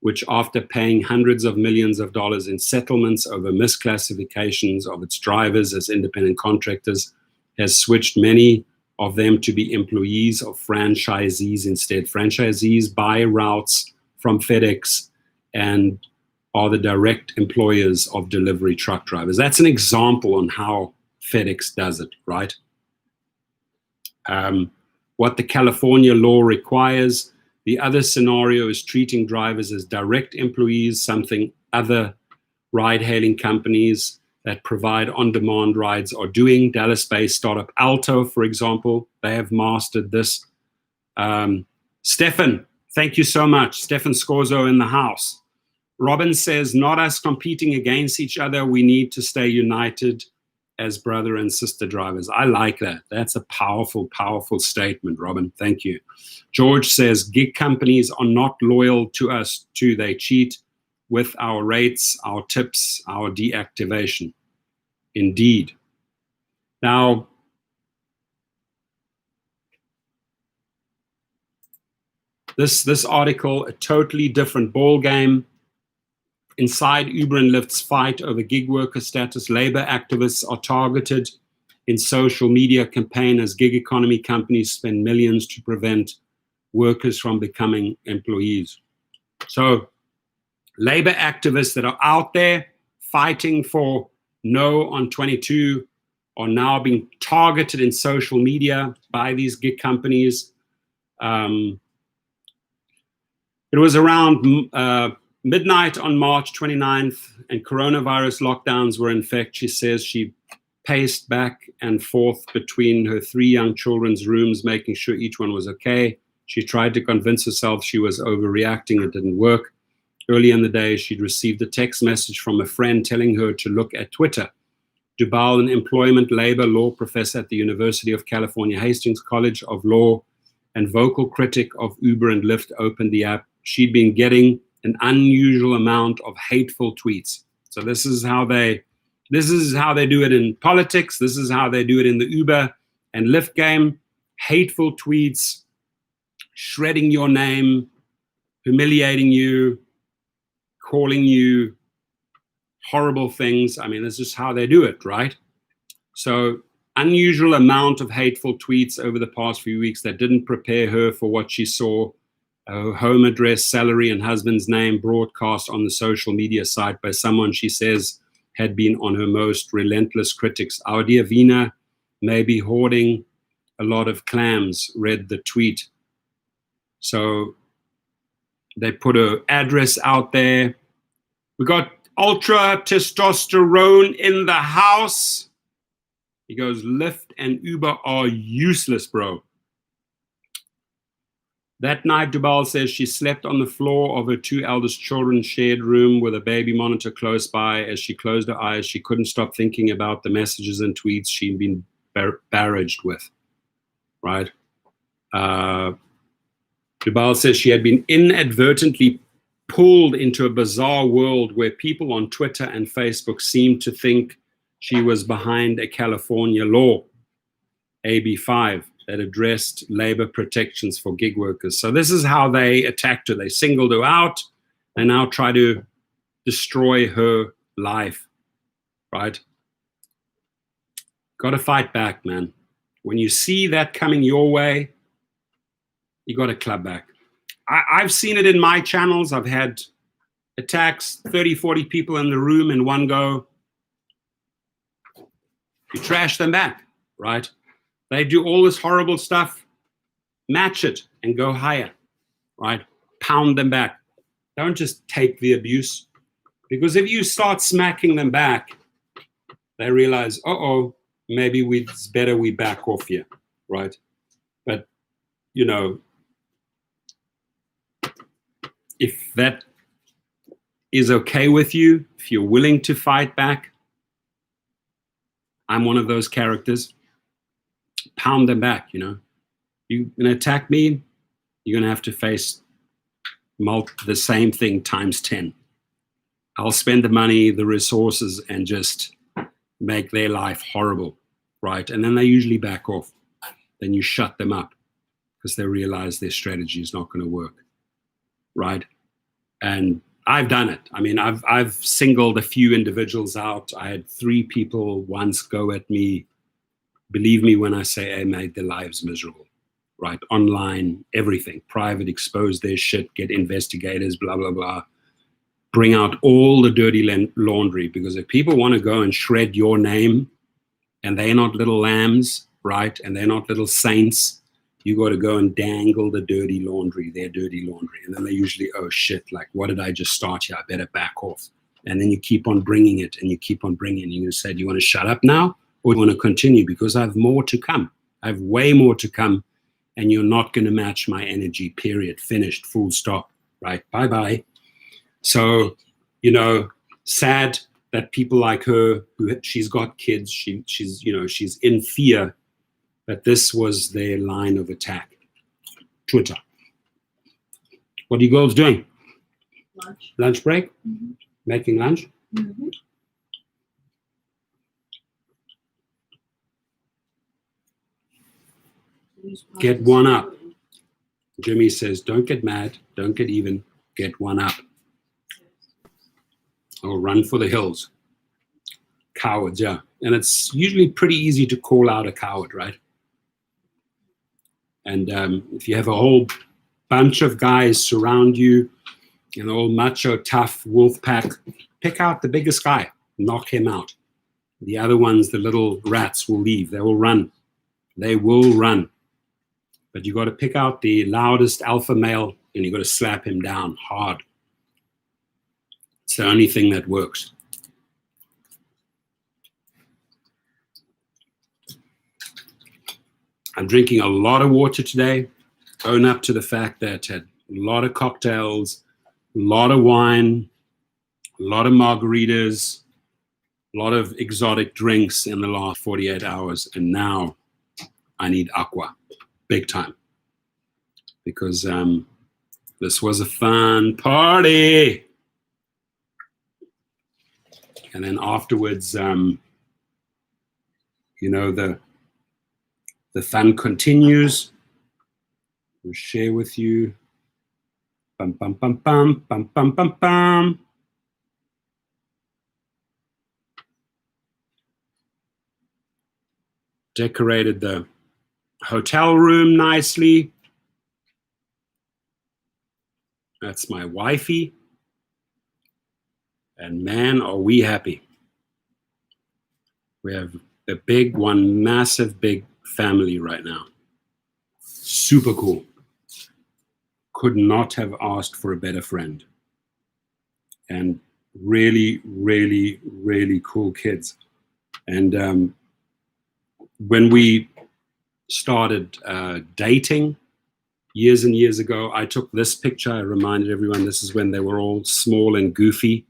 which after paying hundreds of millions of dollars in settlements over misclassifications of its drivers as independent contractors, has switched many of them to be employees of franchisees instead. Franchisees buy routes from FedEx and are the direct employers of delivery truck drivers. That's an example on how FedEx does it, right? What the California law requires. The other scenario is treating drivers as direct employees, something other ride-hailing companies that provide on-demand rides are doing. Dallas-based startup Alto, for example, they have mastered this. Stefan, thank you so much. Stefan Scorzo in the house. Robin says, not us competing against each other. We need to stay united as brother and sister drivers. I like that. That's a powerful, powerful statement, Robin. Thank you. George says, gig companies are not loyal to us too. They cheat with our rates, our tips, our deactivation. Indeed. Now, this article, a totally different ball game. Inside Uber and Lyft's fight over gig worker status, labor activists are targeted in social media campaign as gig economy companies spend millions to prevent workers from becoming employees. So labor activists that are out there fighting for no on 22 are now being targeted in social media by these gig companies. It was around midnight on March 29th, and coronavirus lockdowns were in effect. She says she paced back and forth between her 3 young children's rooms, making sure each one was okay. She tried to convince herself she was overreacting. It didn't work. Early in the day, she'd received a text message from a friend telling her to look at Twitter. Dubal, an employment labor law professor at the University of California, Hastings College of Law, and vocal critic of Uber and Lyft, opened the app. She'd been getting an unusual amount of hateful tweets. So this is how they do it in politics. This is how they do it in the Uber and Lyft game. Hateful tweets, shredding your name, humiliating you, calling you horrible things. I mean, this is how they do it, right? So unusual amount of hateful tweets over the past few weeks that didn't prepare her for what she saw. Home address, salary, and husband's name broadcast on the social media site by someone she says had been on her most relentless critics. Our dear Vina may be hoarding a lot of clams, read the tweet. So they put her address out there. We got ultra testosterone in the house. He goes, Lyft and Uber are useless, bro. That night, Dubal says she slept on the floor of her 2 eldest children's shared room with a baby monitor close by. As she closed her eyes, she couldn't stop thinking about the messages and tweets she'd been barraged with, right? Dubal says she had been inadvertently pulled into a bizarre world where people on Twitter and Facebook seemed to think she was behind a California law, AB5, that addressed labor protections for gig workers. So this is how they attacked her. They singled her out and now try to destroy her life, right? Got to fight back, man. When you see that coming your way, you got to club back. I've seen it in my channels. I've had attacks, 30, 40 people in the room in one go. You trash them back, right? They do all this horrible stuff. Match it and go higher, right? Pound them back. Don't just take the abuse. Because if you start smacking them back, they realize, uh-oh, maybe it's better we back off here, right? But, you know, if that is okay with you, if you're willing to fight back, I'm one of those characters. Pound them back, you know. You're going to attack me, you're going to have to face the same thing times 10. I'll spend the money, the resources, and just make their life horrible, right? And then they usually back off. Then you shut them up because they realize their strategy is not going to work, right? And I've done it. I mean, I've singled a few individuals out. I had 3 people once go at me. Believe me when I say I made their lives miserable, right? Online, everything, private, expose their shit, get investigators, blah, blah, blah. Bring out all the dirty laundry, because if people want to go and shred your name and they're not little lambs, right? And they're not little saints, you got to go and dangle the dirty laundry, their dirty laundry. And then they usually, oh shit, like, what did I just start here? I better back off. And then you keep on bringing it and you keep on bringing it. You're going to say, do you want to shut up now or do you want to continue? Because I have more to come. I have way more to come. And you're not going to match my energy, period. Finished, full stop, right? Bye-bye. So, you know, sad that people like her, she's got kids, she's, you know, she's in fear, but this was their line of attack. Twitter. What are you girls doing? Lunch. Lunch break? Mm-hmm. Making lunch? Mm-hmm. Get one up. Jimmy says, don't get mad, don't get even, get one up. Or run for the hills. Cowards, yeah. And it's usually pretty easy to call out a coward, right? And if you have a whole bunch of guys surround you, an old macho, tough wolf pack, pick out the biggest guy, knock him out. The other ones, the little rats, will leave. They will run. They will run. But you got to pick out the loudest alpha male and you got to slap him down hard. It's the only thing that works. I'm drinking a lot of water today. Own up to the fact that I had a lot of cocktails, a lot of wine, a lot of margaritas, a lot of exotic drinks in the last 48 hours. And now I need aqua, big time. Because this was a fun party. And then afterwards, you know, the fun continues. We'll share with you. Bum, bum, bum, bum, bum, bum, bum, bum. Decorated the hotel room nicely. That's my wifey. And man, are we happy. We have a big, one massive, big family right now. Super cool. Could not have asked for a better friend. And really, really, really cool kids. And when we started dating years and years ago, I took this picture. I reminded everyone this is when they were all small and goofy.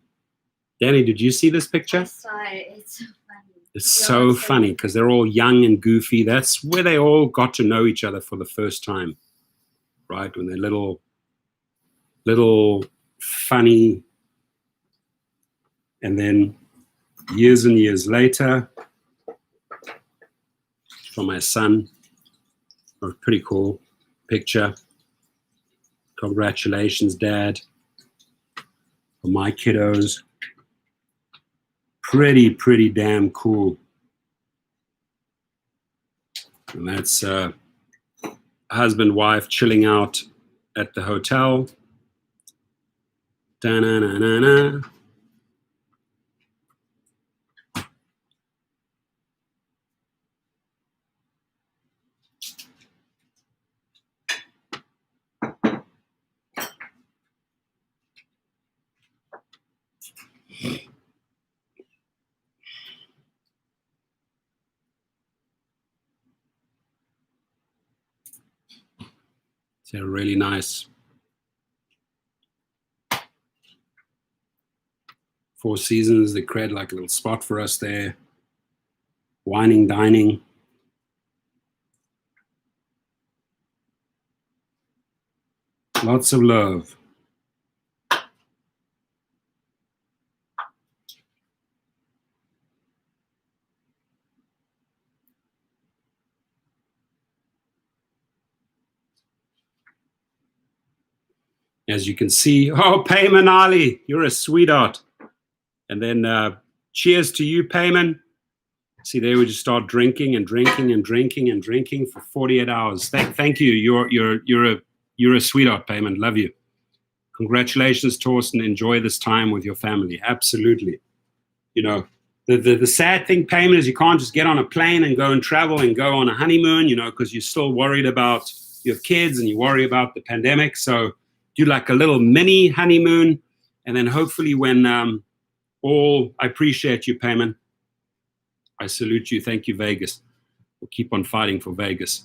Danny, did you see this picture? Sorry, it's so funny. It's so funny because they're all young and goofy. That's where they all got to know each other for the first time, right? When they're little funny. And then years and years later, for my son, a pretty cool picture. Congratulations, Dad. For my kiddos. Pretty damn cool. And that's husband, wife chilling out at the hotel. Da-na-na-na-na. They're really nice. Four Seasons, they create like a little spot for us there. Whining, dining. Lots of love. As you can see, oh, Payman Ali, you're a sweetheart. And then cheers to you, Payman. See, they would just start drinking and drinking and drinking and drinking for 48 hours. Thank you. You're a sweetheart, Payman. Love you. Congratulations, Torsten. Enjoy this time with your family. Absolutely. You know, the sad thing, Payman, is you can't just get on a plane and go and travel and go on a honeymoon, you know, because you're still worried about your kids and you worry about the pandemic. So do like a little mini honeymoon, and then hopefully when I appreciate you, Payman. I salute you. Thank you, Vegas. We'll keep on fighting for Vegas.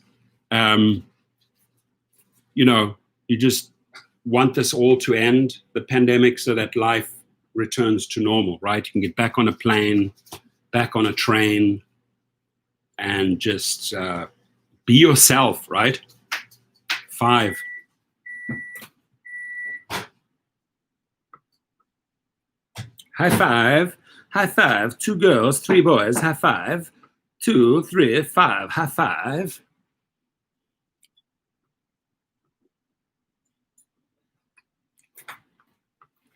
You know, you just want this all to end, the pandemic, so that life returns to normal, right? You can get back on a plane, back on a train, and just be yourself, right? 5. High five. High five. 2 girls, 3 boys. High five. 2, 3, 5. High five.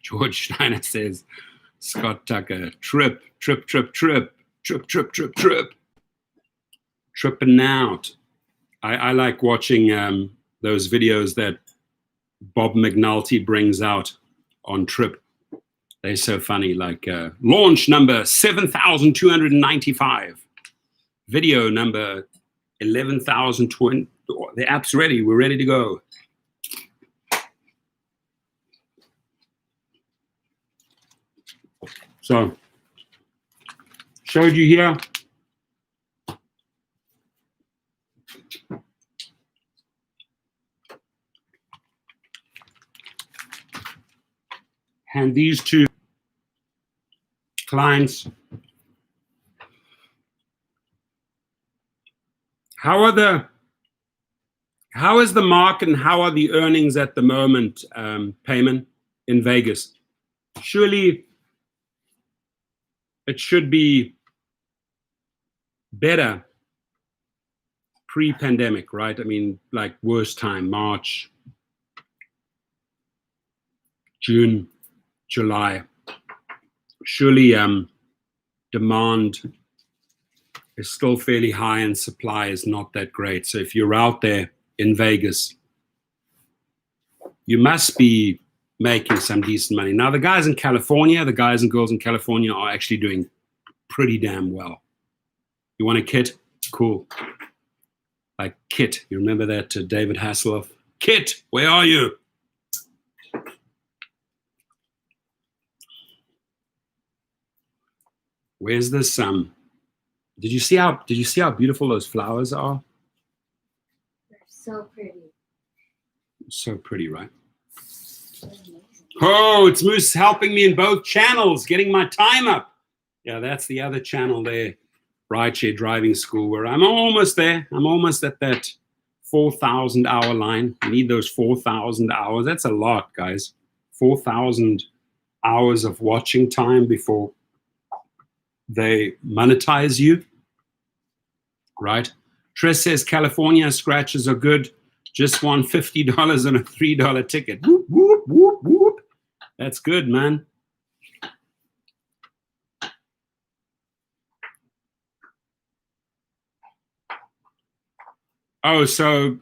George Steiner says, Scott Tucker, trip. Tripping out. I like watching those videos that Bob McNulty brings out on Trip. They're so funny, like launch number 7,295, video number 11,020. The app's ready. We're ready to go. So, showed you here. And these 2 clients. How is the market and how are the earnings at the moment, Payman, in Vegas? Surely it should be better pre-pandemic, right? I mean, like worst time, March, June, July. Surely demand is still fairly high and supply is not that great. So if you're out there in Vegas, you must be making some decent money. Now, the guys and girls in California are actually doing pretty damn well. You want a kit? Cool. Like Kit. You remember that David Hasselhoff? Kit, where are you? Where's this did you see how beautiful those flowers are? They're so pretty. So pretty, right? Oh, it's Moose helping me in both channels, getting my time up. Yeah, that's the other channel there, Rideshare Driving School, where I'm almost there. I'm almost at that 4,000 hour line. I need those 4,000 hours. That's a lot, guys. 4,000 hours of watching time before they monetize you, right? Trish says California scratches are good. Just won $50 on a $3 ticket. Whoop, whoop, whoop, whoop. That's good, man. Oh, so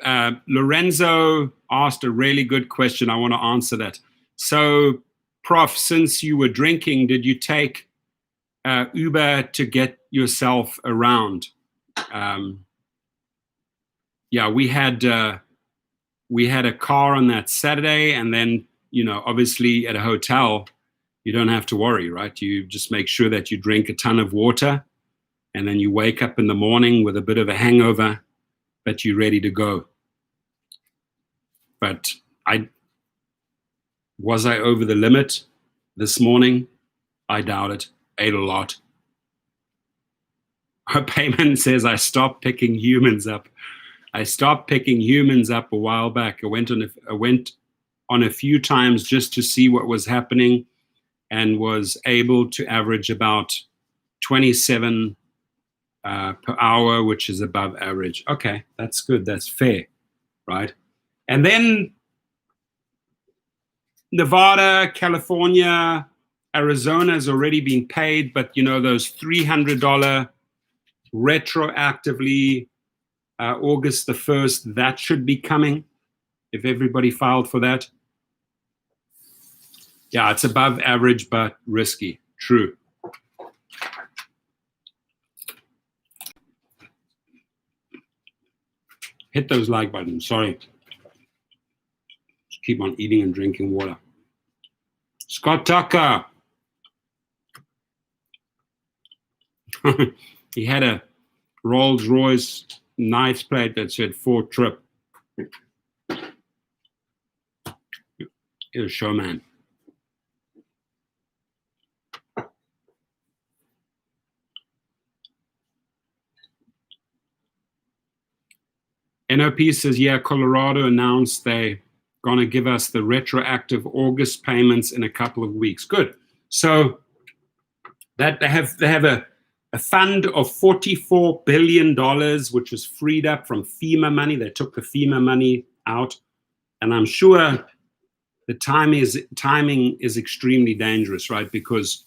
Lorenzo asked a really good question. I want to answer that. So, Prof, since you were drinking, did you take Uber to get yourself around? Yeah, we had a car on that Saturday, and then, you know, obviously at a hotel, you don't have to worry, right? You just make sure that you drink a ton of water, and then you wake up in the morning with a bit of a hangover, but you're ready to go. But was I over the limit this morning? I doubt it. Ate a lot. Her payment says I stopped picking humans up. I stopped picking humans up a while back. I went on a few times just to see what was happening, and was able to average about 27 per hour, which is above average. Okay, that's good. That's fair, right? And then Nevada, California, Arizona has already been paid, but you know, those $300 retroactively August the 1st, that should be coming if everybody filed for that. Yeah, it's above average, but risky. True. Hit those like buttons. Sorry. Just keep on eating and drinking water. Scott Tucker. He had a Rolls Royce nice plate that said 4 trip. He's a showman. NOP says, yeah, Colorado announced they're going to give us the retroactive August payments in a couple of weeks. Good. So that they have a fund of $44 billion, which was freed up from FEMA money. They took the FEMA money out. And I'm sure the timing is extremely dangerous, right? Because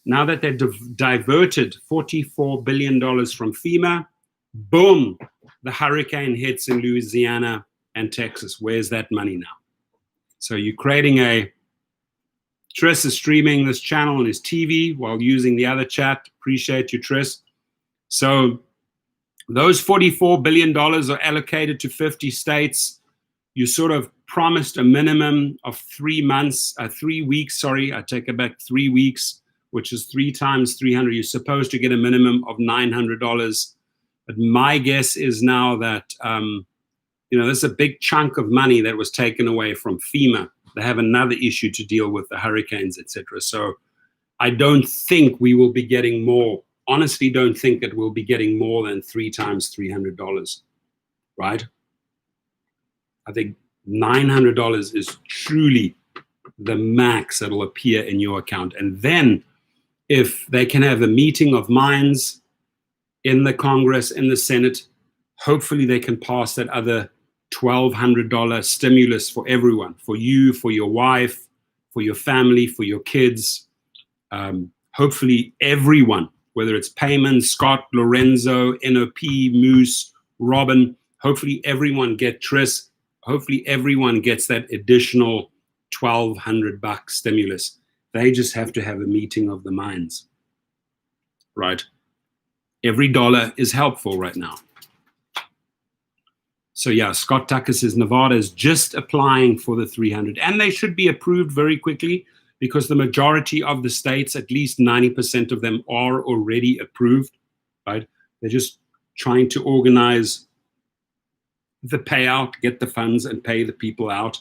now that they've diverted $44 billion from FEMA, boom, the hurricane hits in Louisiana and Texas. Where's that money now? So you're creating Tris is streaming this channel on his TV while using the other chat. Appreciate you, Tris. So those $44 billion are allocated to 50 states. You sort of promised a minimum of 3 weeks, sorry, I take it back, 3 weeks, which is 3 times 300. You're supposed to get a minimum of $900. But my guess is now that, there's a big chunk of money that was taken away from FEMA. They have another issue to deal with, the hurricanes, etc. So I don't think we will be getting more. Honestly, don't think it will be getting more than 3 times $300, right? I think $900 is truly the max that will appear in your account. And then if they can have a meeting of minds in the Congress, in the Senate, hopefully they can pass that other $1,200 stimulus for everyone, for you, for your wife, for your family, for your kids. Hopefully everyone, whether it's Payman, Scott, Lorenzo, NOP, Moose, Robin, hopefully everyone hopefully everyone gets that additional $1,200 stimulus. They just have to have a meeting of the minds, right? Every dollar is helpful right now. So yeah, Scott Tucker says Nevada is just applying for the 300, and they should be approved very quickly because the majority of the states, at least 90% of them, are already approved, right? They're just trying to organize the payout, get the funds and pay the people out.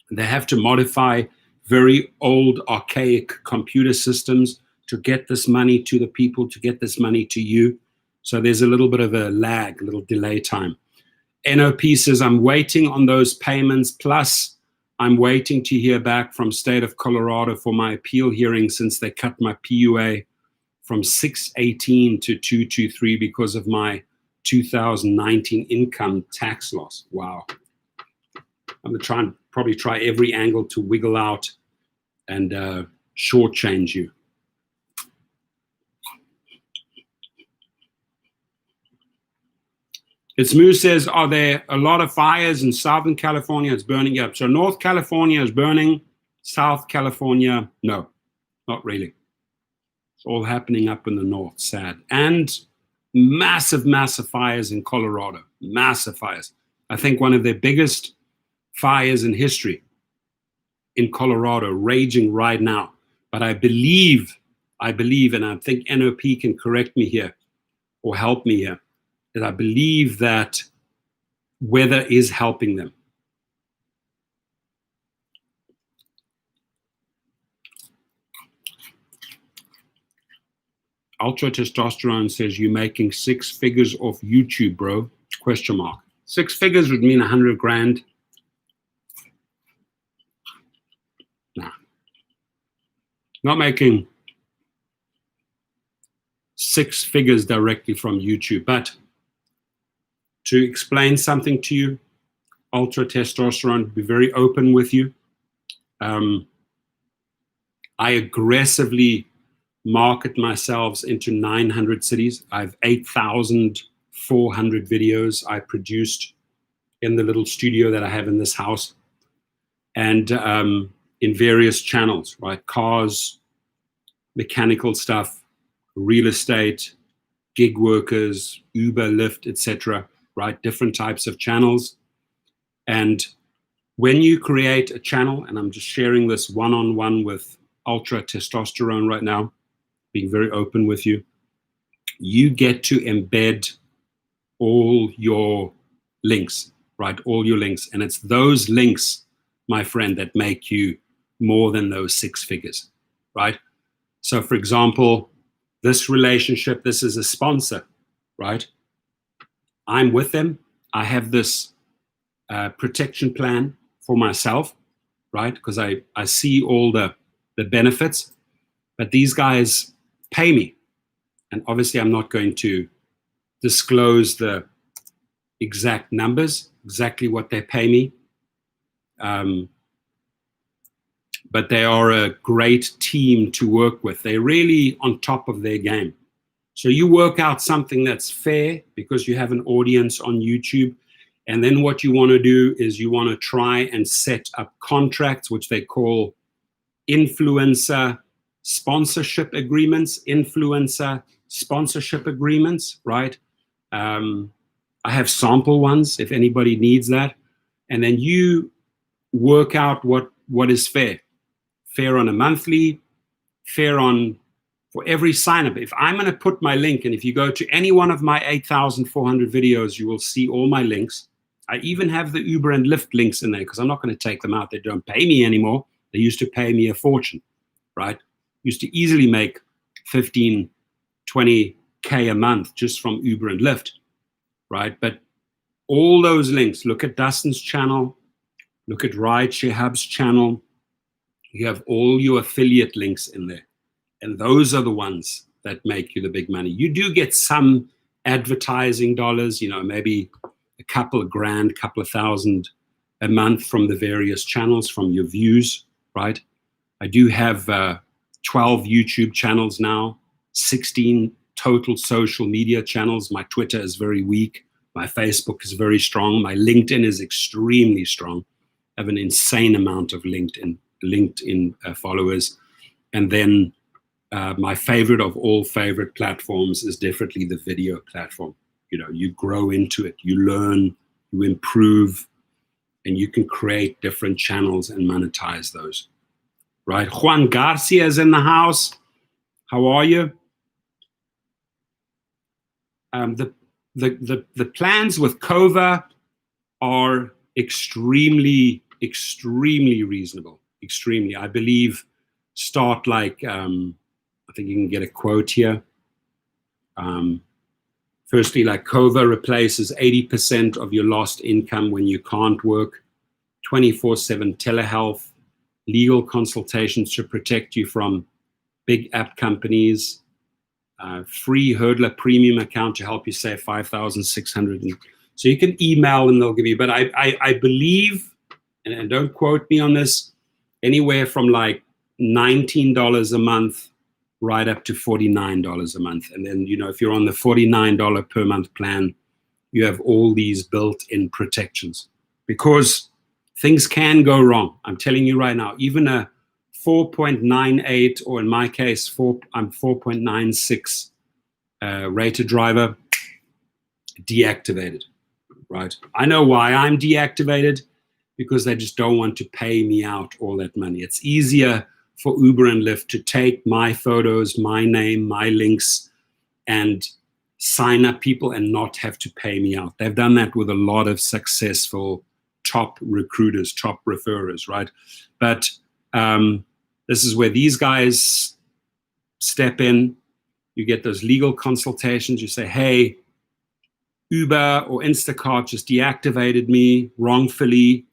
They have to modify very old, archaic computer systems to get this money to the people, to get this money to you. So there's a little bit of a lag, a little delay time. NOP says, I'm waiting on those payments, plus I'm waiting to hear back from state of Colorado for my appeal hearing since they cut my PUA from 618 to 223 because of my 2019 income tax loss. Wow. I'm going to probably try every angle to wiggle out and shortchange you. It's Moose says, are there a lot of fires in Southern California? It's burning up. So North California is burning. South California, no, not really. It's all happening up in the north, sad. And massive, massive fires in Colorado. Massive fires. I think one of their biggest fires in history in Colorado, raging right now. But I believe, and I think NOP can correct me here or help me here, that I believe that weather is helping them. Ultra Testosterone says you're making 6 figures off YouTube, bro? Question mark. 6 figures would mean 100 grand. Nah. Not making 6 figures directly from YouTube, but to explain something to you, Ultra Testosterone, be very open with you. I aggressively market myself into 900 cities. I have 8,400 videos I produced in the little studio that I have in this house, and in various channels, right? Cars, mechanical stuff, real estate, gig workers, Uber, Lyft, etc., right? Different types of channels. And when you create a channel, and I'm just sharing this one-on-one with Ultra Testosterone right now, being very open with you, you get to embed all your links, right? All your links. And it's those links, my friend, that make you more than those 6 figures, right? So for example, this relationship, this is a sponsor, right? I'm with them. I have this protection plan for myself, right? Because I see all the benefits, but these guys pay me. And obviously I'm not going to disclose the exact numbers, exactly what they pay me. But they are a great team to work with. They're really on top of their game. So you work out something that's fair because you have an audience on YouTube. And then what you want to do is you want to try and set up contracts, which they call influencer sponsorship agreements, right? I have sample ones if anybody needs that. And then you work out what is fair. Fair on a monthly, fair on for every sign up. If I'm going to put my link, and if you go to any one of my 8,400 videos, you will see all my links. I even have the Uber and Lyft links in there because I'm not going to take them out. They don't pay me anymore. They used to pay me a fortune, right? Used to easily make 15, 20K a month just from Uber and Lyft, right? But all those links, look at Dustin's channel, look at Rideshare Hub's channel. You have all your affiliate links in there. And those are the ones that make you the big money. You do get some advertising dollars, maybe a couple of grand, couple of thousand a month from the various channels, from your views, right? I do have 12 YouTube channels now, 16 total social media channels. My Twitter is very weak. My Facebook is very strong. My LinkedIn is extremely strong. I have an insane amount of LinkedIn followers. And then my favorite of all favorite platforms is definitely the video platform. You grow into it, you learn, you improve, and you can create different channels and monetize those. Right? Juan Garcia is in the house. How are you? The plans with Cova are extremely reasonable. Extremely. I believe start like, I think you can get a quote here. Firstly, like Cova replaces 80% of your lost income when you can't work, 24/7 telehealth, legal consultations to protect you from big app companies, free hurdler premium account to help you save 5,600. So you can email and they'll give you, but I believe, and don't quote me on this, anywhere from like $19 a month right up to $49 a month. And then, if you're on the $49 per month plan, you have all these built-in protections, because things can go wrong. I'm telling you right now, even a 4.98, or in my case, I'm 4.96 rated driver, deactivated, right? I know why I'm deactivated, because they just don't want to pay me out all that money. It's easier for Uber and Lyft to take my photos, my name, my links, and sign up people and not have to pay me out. They've done that with a lot of successful top recruiters, top referrers, right? But this is where these guys step in. You get those legal consultations. You say, hey, Uber or Instacart just deactivated me wrongfully.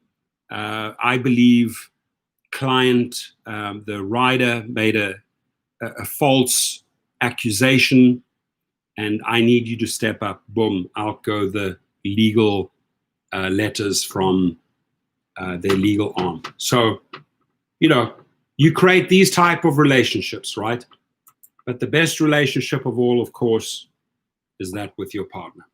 I believe client, the rider made a false accusation, and I need you to step up. Boom, out go the legal letters from their legal arm. So, you create these type of relationships, right? But the best relationship of all, of course, is that with your partner.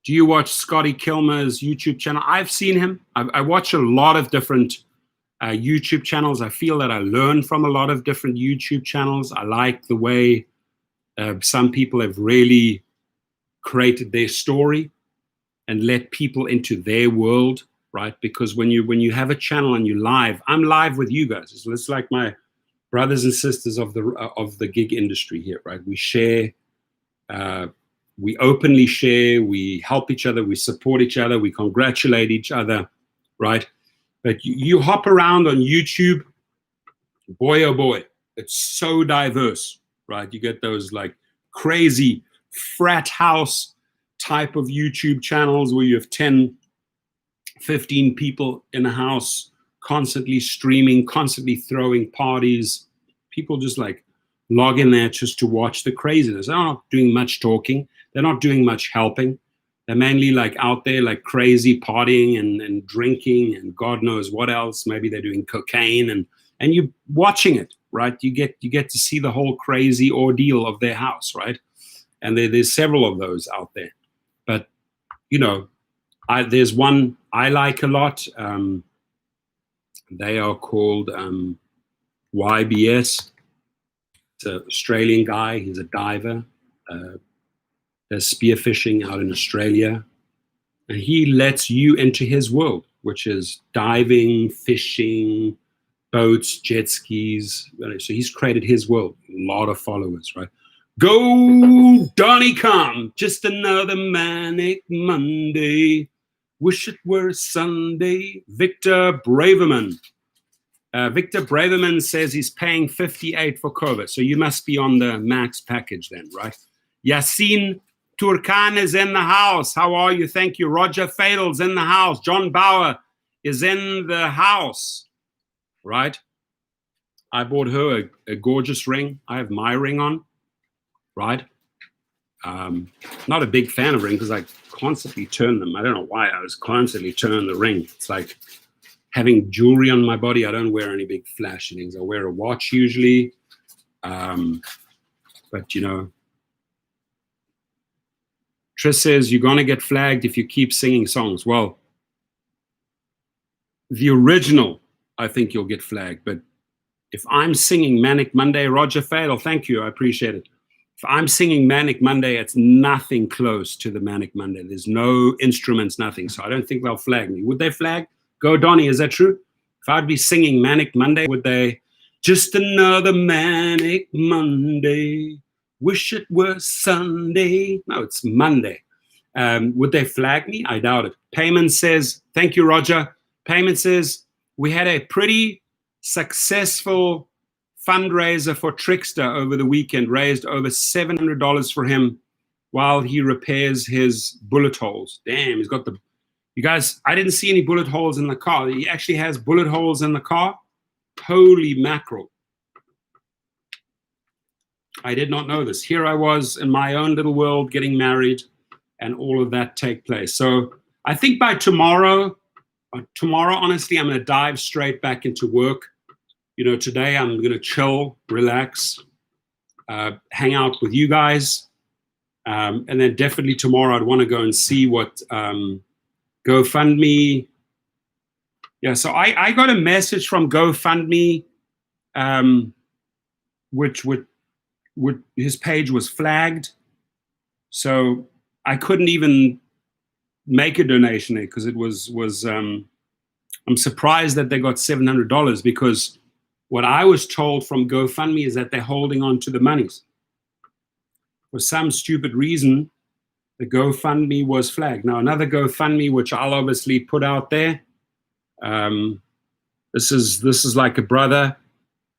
Do you watch Scotty Kilmer's YouTube channel? I've seen him. I watch a lot of different YouTube channels. I feel that I learn from a lot of different YouTube channels. I like the way some people have really created their story and let people into their world, right? Because when you have a channel and you live, I'm live with you guys. It's like my brothers and sisters of the gig industry here, right? We share. We openly share, we help each other, we support each other, we congratulate each other, right? But you hop around on YouTube, boy, oh boy, it's so diverse, right? You get those like crazy frat house type of YouTube channels where you have 10, 15 people in a house constantly streaming, constantly throwing parties. People just like log in there just to watch the craziness. They're not doing much talking. They're not doing much helping. They're mainly like out there like crazy partying and drinking and God knows what else. Maybe they're doing cocaine and you're watching it, right? You get to see the whole crazy ordeal of their house, right? And there's several of those out there. But, there's one I like a lot. They are called YBS. It's an Australian guy. He's a diver. Does spearfishing out in Australia. And he lets you into his world, which is diving, fishing, boats, jet skis. So he's created his world. A lot of followers, right? Go, Donny, come. Just another manic Monday. Wish it were Sunday. Victor Braverman. Victor Braverman says he's paying $58 for COVID. So you must be on the max package then, right? Yassine Turkan is in the house. How are you? Thank you. Roger Fadel's in the house. John Bauer is in the house, right? I bought her a gorgeous ring. I have my ring on, right? Not a big fan of rings because I constantly turn them. I don't know why. I was constantly turning the ring. It's like having jewelry on my body. I don't wear any big flashy things. I wear a watch usually. But, Trish says, you're going to get flagged if you keep singing songs. Well, the original, I think you'll get flagged. But if I'm singing Manic Monday, Roger Fadel, thank you. I appreciate it. If I'm singing Manic Monday, it's nothing close to the Manic Monday. There's no instruments, nothing. So I don't think they'll flag me. Would they flag? Go, Donnie, is that true? If I'd be singing Manic Monday, would they? Just another Manic Monday. Wish it were Sunday. No, it's Monday. Would they flag me? I doubt it. Payment says, thank you, Roger. Payment says, we had a pretty successful fundraiser for Trickster over the weekend, raised over $700 for him while he repairs his bullet holes. Damn, he's got the... You guys, I didn't see any bullet holes in the car. He actually has bullet holes in the car. Holy mackerel. I did not know this. Here I was in my own little world getting married and all of that take place. So I think by tomorrow, honestly, I'm going to dive straight back into work. You know, today I'm going to chill, relax, hang out with you guys. And then definitely tomorrow I'd want to go and see what GoFundMe. Yeah, so I got a message from GoFundMe, which his page was flagged. So I couldn't even make a donation there because it was I'm surprised that they got $700 because what I was told from GoFundMe is that they're holding on to the monies. For some stupid reason, the GoFundMe was flagged. Now, another GoFundMe, which I'll obviously put out there. This is like a brother,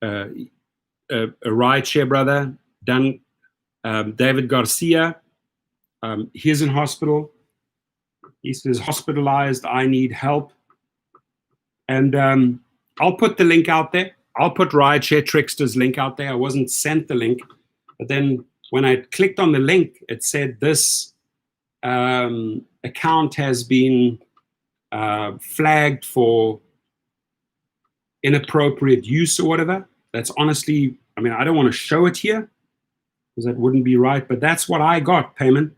a rideshare brother, David Garcia. He's in hospital. He says, hospitalized, I need help. And I'll put the link out there. I'll put Rideshare Trickster's link out there. I wasn't sent the link, but then when I clicked on the link, it said this account has been flagged for inappropriate use or whatever. That's honestly, I mean, I don't want to show it here because that wouldn't be right, but that's what I got, Payman.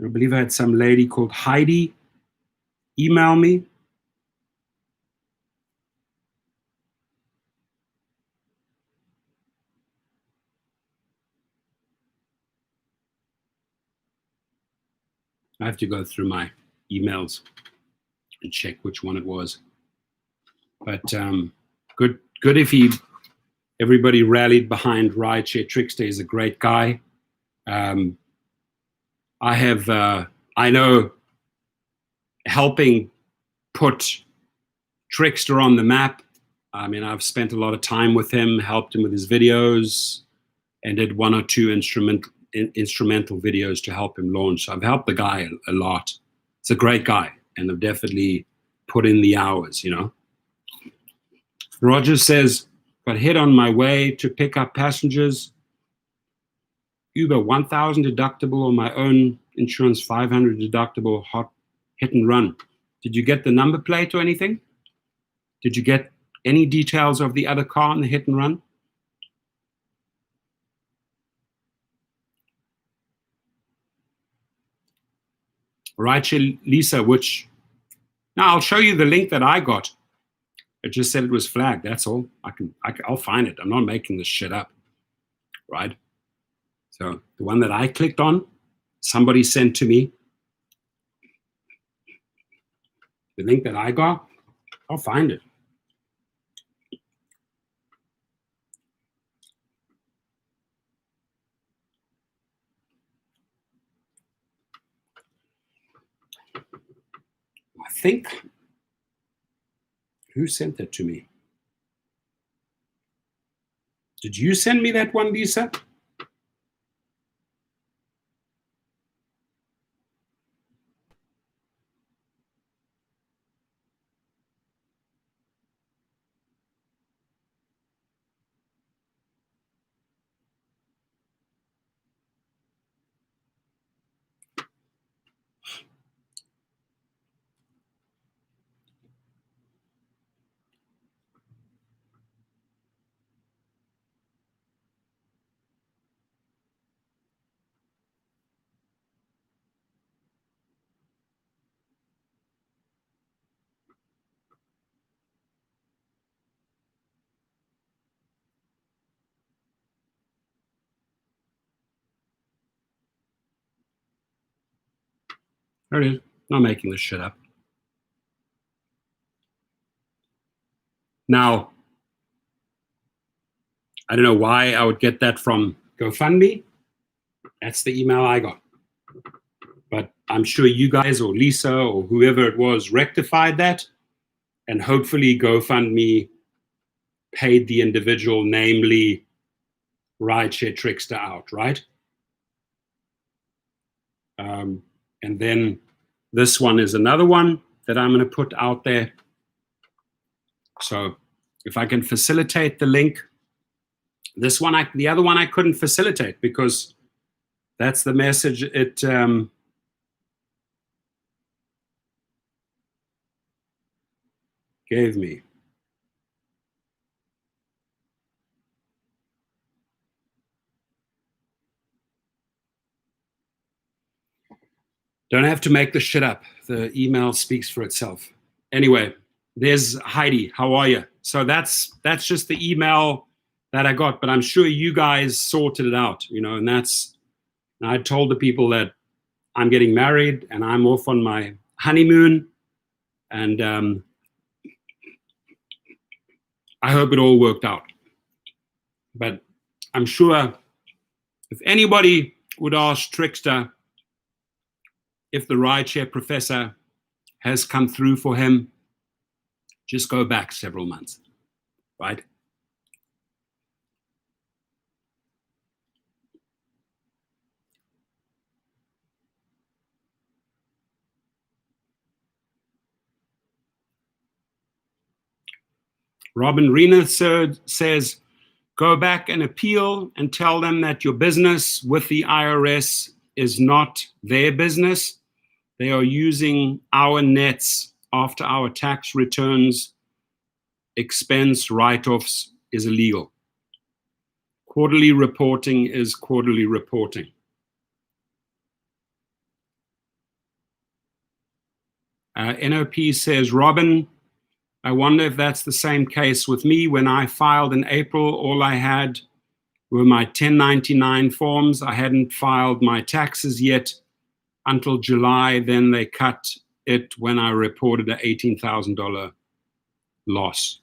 I believe I had some lady called Heidi email me. I have to go through my emails and check which one it was. But good if everybody rallied behind Rideshare Trickster. He's a great guy. I know helping put Trickster on the map. I mean, I've spent a lot of time with him, helped him with his videos, and did one or two instrumental videos to help him launch. So I've helped the guy a lot. It's a great guy, and I've definitely put in the hours, you know. Roger says, got hit on my way to pick up passengers. Uber 1,000 deductible on my own insurance, 500 deductible, hot hit and run. Did you get the number plate or anything? Did you get any details of the other car in the hit and run? Rideshare Lisa, now I'll show you the link that I got. It just said it was flagged. That's all. I'll find it. I'm not making this shit up, right? So the one that I clicked on, somebody sent to me. The link that I got, I'll find it. I think, who sent that to me? Did you send me that one, Lisa? There it is. Not making this shit up. Now, I don't know why I would get that from GoFundMe, That's the email I got. But I'm sure you guys or Lisa or whoever it was rectified that, and hopefully GoFundMe paid the individual, namely Rideshare Trickster, out, right? And then this one is another one that I'm going to put out there. So if I can facilitate the link, this one, the other one I couldn't facilitate because that's the message it gave me. Don't have to make the shit up. The email speaks for itself. Anyway, there's Heidi. How are you? So that's just the email that I got, but I'm sure you guys sorted it out, you know, and I told the people that I'm getting married and I'm off on my honeymoon, and I hope it all worked out. But I'm sure if anybody would ask Trickster if the rideshare professor has come through for him, just go back several months, right? Robin Rena says, go back and appeal and tell them that your business with the IRS is not their business. They are using our nets after our tax returns. Expense write-offs is illegal. Quarterly reporting is quarterly reporting. NOP says, Robin, I wonder if that's the same case with me. When I filed in April, all I had were my 1099 forms. I hadn't filed my taxes yet until July. Then they cut it when I reported an $18,000 loss.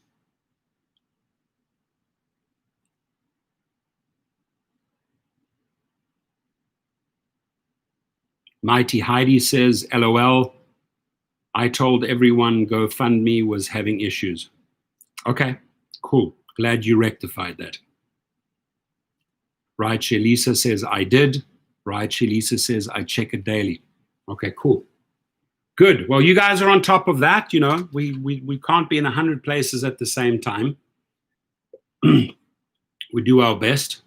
Mighty Heidi says, LOL, I told everyone GoFundMe was having issues. Okay, cool. Glad you rectified that. Rideshare Lisa says, I did. Rideshare Lisa says, I check it daily. Okay, cool. Good. Well, you guys are on top of that. You know, we can't be in 100 places at the same time. We do our best.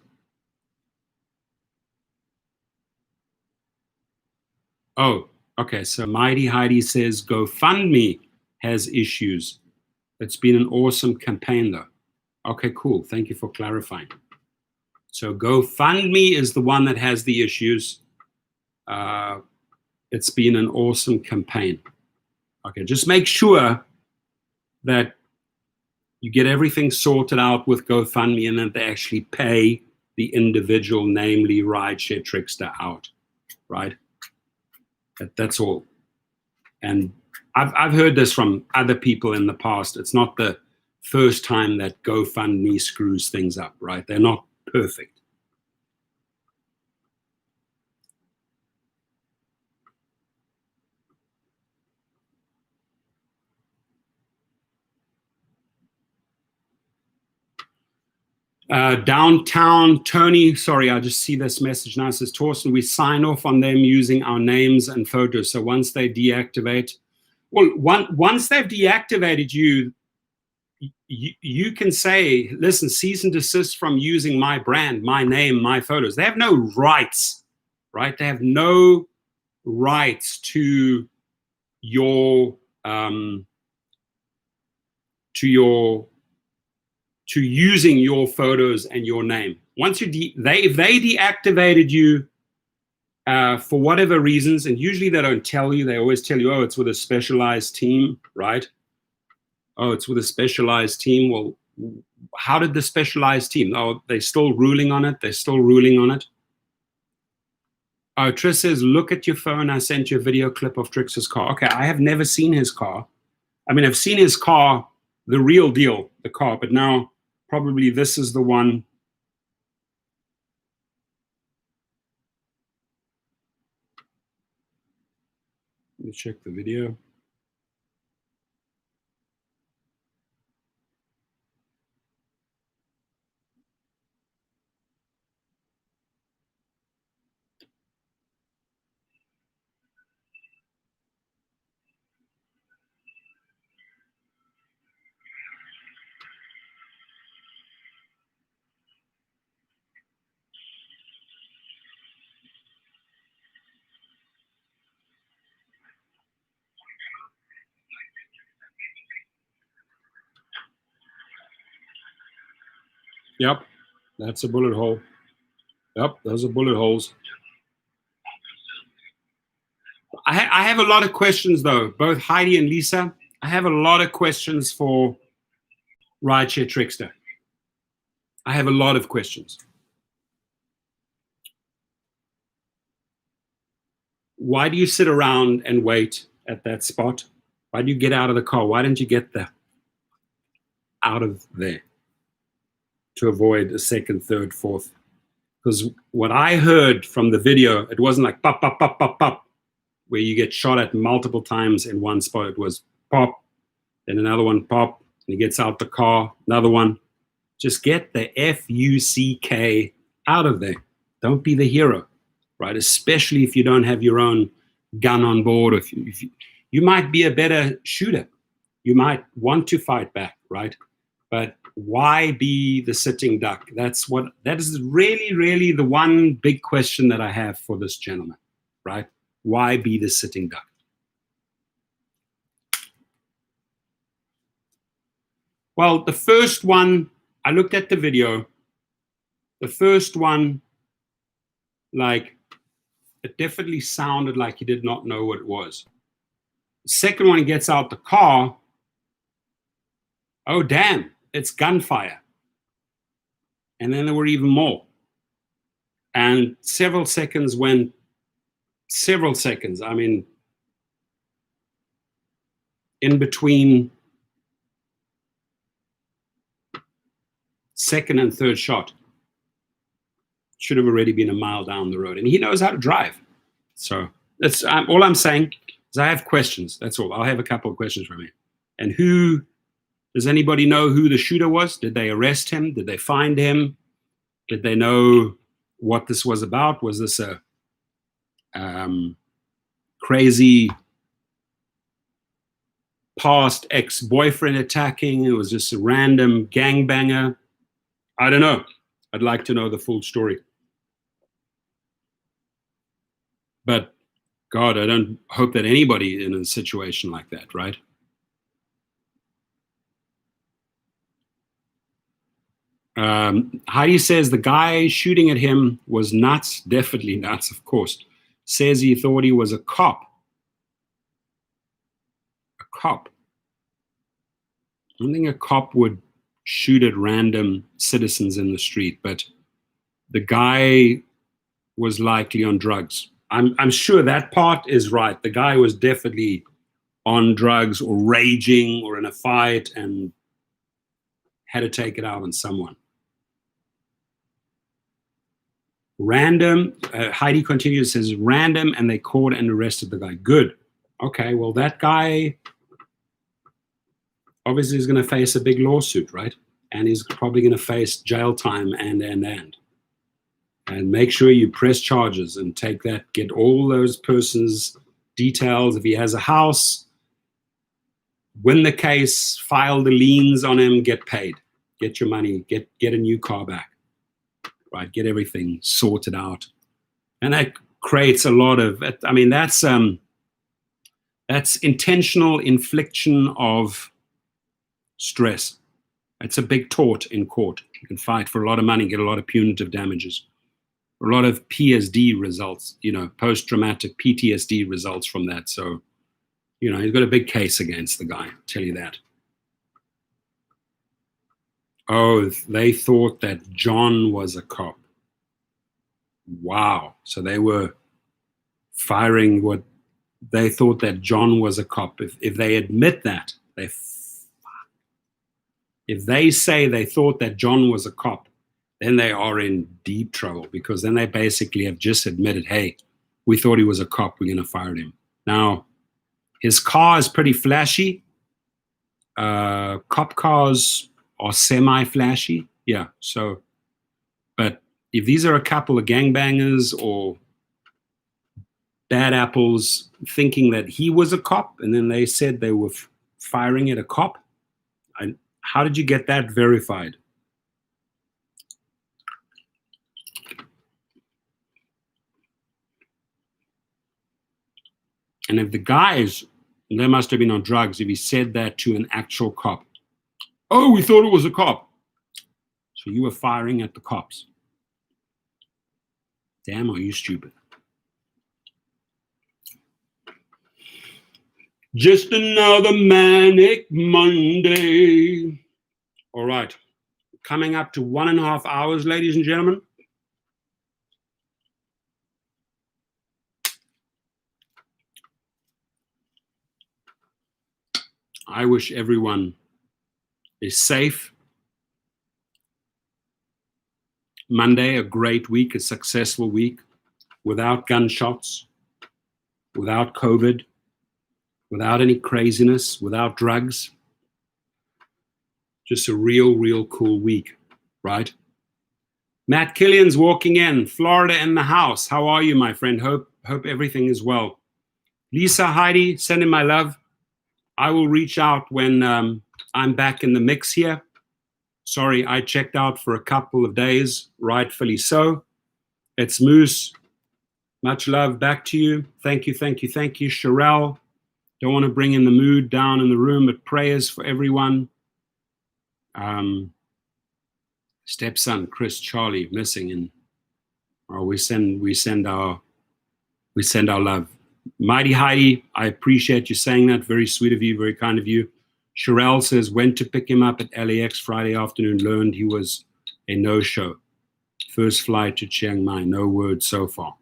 Oh, okay. So Mighty Heidi says, GoFundMe has issues. It's been an awesome campaign, though. Okay, cool. Thank you for clarifying. So GoFundMe is the one that has the issues. It's been an awesome campaign. Okay, just make sure that you get everything sorted out with GoFundMe and that they actually pay the individual, namely Rideshare Trickster, out, right? That's all. And I've heard this from other people in the past. It's not the first time that GoFundMe screws things up, right? They're not perfect. Downtown Tony, sorry, I just see this message now. It says, Torsten, we sign off on them using our names and photos. So once they deactivate, well, once they've deactivated you, you can say, listen, cease and desist from using my brand, my name, my photos. They have no rights, right? They have no rights to your to using your photos and your name. Once if they deactivated you for whatever reasons, and usually they don't tell you, they always tell you, oh, it's with a specialized team, right? Oh, it's with a specialized team. Well, how did the specialized team? Oh, they're still ruling on it. They're still ruling on it. Oh, Trish says, look at your phone. I sent you a video clip of Trix's car. Okay, I have never seen his car. I mean, I've seen his car, the real deal, the car, but now probably this is the one. me check the video. Yep, that's a bullet hole. Yep, those are bullet holes. I have a lot of questions, though, both Heidi and Lisa. I have a lot of questions for Rideshare Trickster. I have a lot of questions. Why do you sit around and wait at that spot? Why do you get out of the car? Why didn't you get out of there to avoid a second, third, fourth? Because what I heard from the video, it wasn't like pop, pop, pop, pop, pop, where you get shot at multiple times in one spot. It was pop, then another one pop, and he gets out the car, another one. Just get the F-U-C-K out of there. Don't be the hero, right? Especially if you don't have your own gun on board. If you might be a better shooter. You might want to fight back, right? But why be the sitting duck? That is really, really the one big question that I have for this gentleman, right? Why be the sitting duck? Well, the first one, I looked at the video. The first one, like, it definitely sounded like he did not know what it was. The second one, he gets out the car. Oh, damn, it's gunfire. And then there were even more. And several seconds, I mean, in between second and third shot, should have already been a mile down the road. And he knows how to drive. So that's all I'm saying is I have questions. That's all. I'll have a couple of questions from him. And does anybody know who the shooter was? Did they arrest him? Did they find him? Did they know what this was about? Was this a crazy past ex-boyfriend attacking? It was just a random gangbanger. I don't know. I'd like to know the full story. But God, I don't hope that anybody in a situation like that, right? Heidi says the guy shooting at him was nuts, definitely nuts, of course. Says he thought he was a cop. A cop. I don't think a cop would shoot at random citizens in the street, but the guy was likely on drugs. I'm sure that part is right. The guy was definitely on drugs or raging or in a fight and had to take it out on someone. Random, Heidi continues, says random, and they caught and arrested the guy. Good. Okay, well, that guy obviously is going to face a big lawsuit, right? And he's probably going to face jail time and make sure you press charges and take that, get all those persons' details. If he has a house, win the case, file the liens on him, get paid, get your money, get a new car back, right? Get everything sorted out. And that creates a lot of, I mean, that's intentional infliction of stress. It's a big tort in court. You can fight for a lot of money, get a lot of punitive damages, a lot of PSD results, post-traumatic PTSD results from that. So, he's got a big case against the guy, I'll tell you that. Oh, they thought that John was a cop. Wow. So they were firing what they thought that John was a cop. If they admit that, if they say they thought that John was a cop, then they are in deep trouble, because then they basically have just admitted, hey, we thought he was a cop, we're going to fire him. Now, His car is pretty flashy. Cop cars are semi-flashy. Yeah, so, but if these are a couple of gangbangers or bad apples thinking that he was a cop, and then they said they were firing at a cop, how did you get that verified? And if the guys, they must have been on drugs if he said that to an actual cop. Oh, we thought it was a cop. So you were firing at the cops. Damn, are you stupid? Just another manic Monday. All right. Coming up to 1.5 hours, ladies and gentlemen. I wish everyone is safe. Monday, a great week, a successful week, without gunshots, without COVID, without any craziness, without drugs. Just a real cool week, right? Matt Killian's walking in, Florida in the house. How are you, my friend? Hope everything is well. Lisa, Heidi, sending my love. I will reach out when I'm back in the mix here. Sorry, I checked out for a couple of days, rightfully so. It's Moose. Much love back to you. Thank you. Sherelle, don't want to bring in the mood down in the room, but prayers for everyone. Stepson, Chris, Charlie, missing, and we send our love. Mighty Heidi, I appreciate you saying that. Very sweet of you, very kind of you. Sherelle says, went to pick him up at LAX Friday afternoon, learned he was a no-show. First flight to Chiang Mai, no word so far.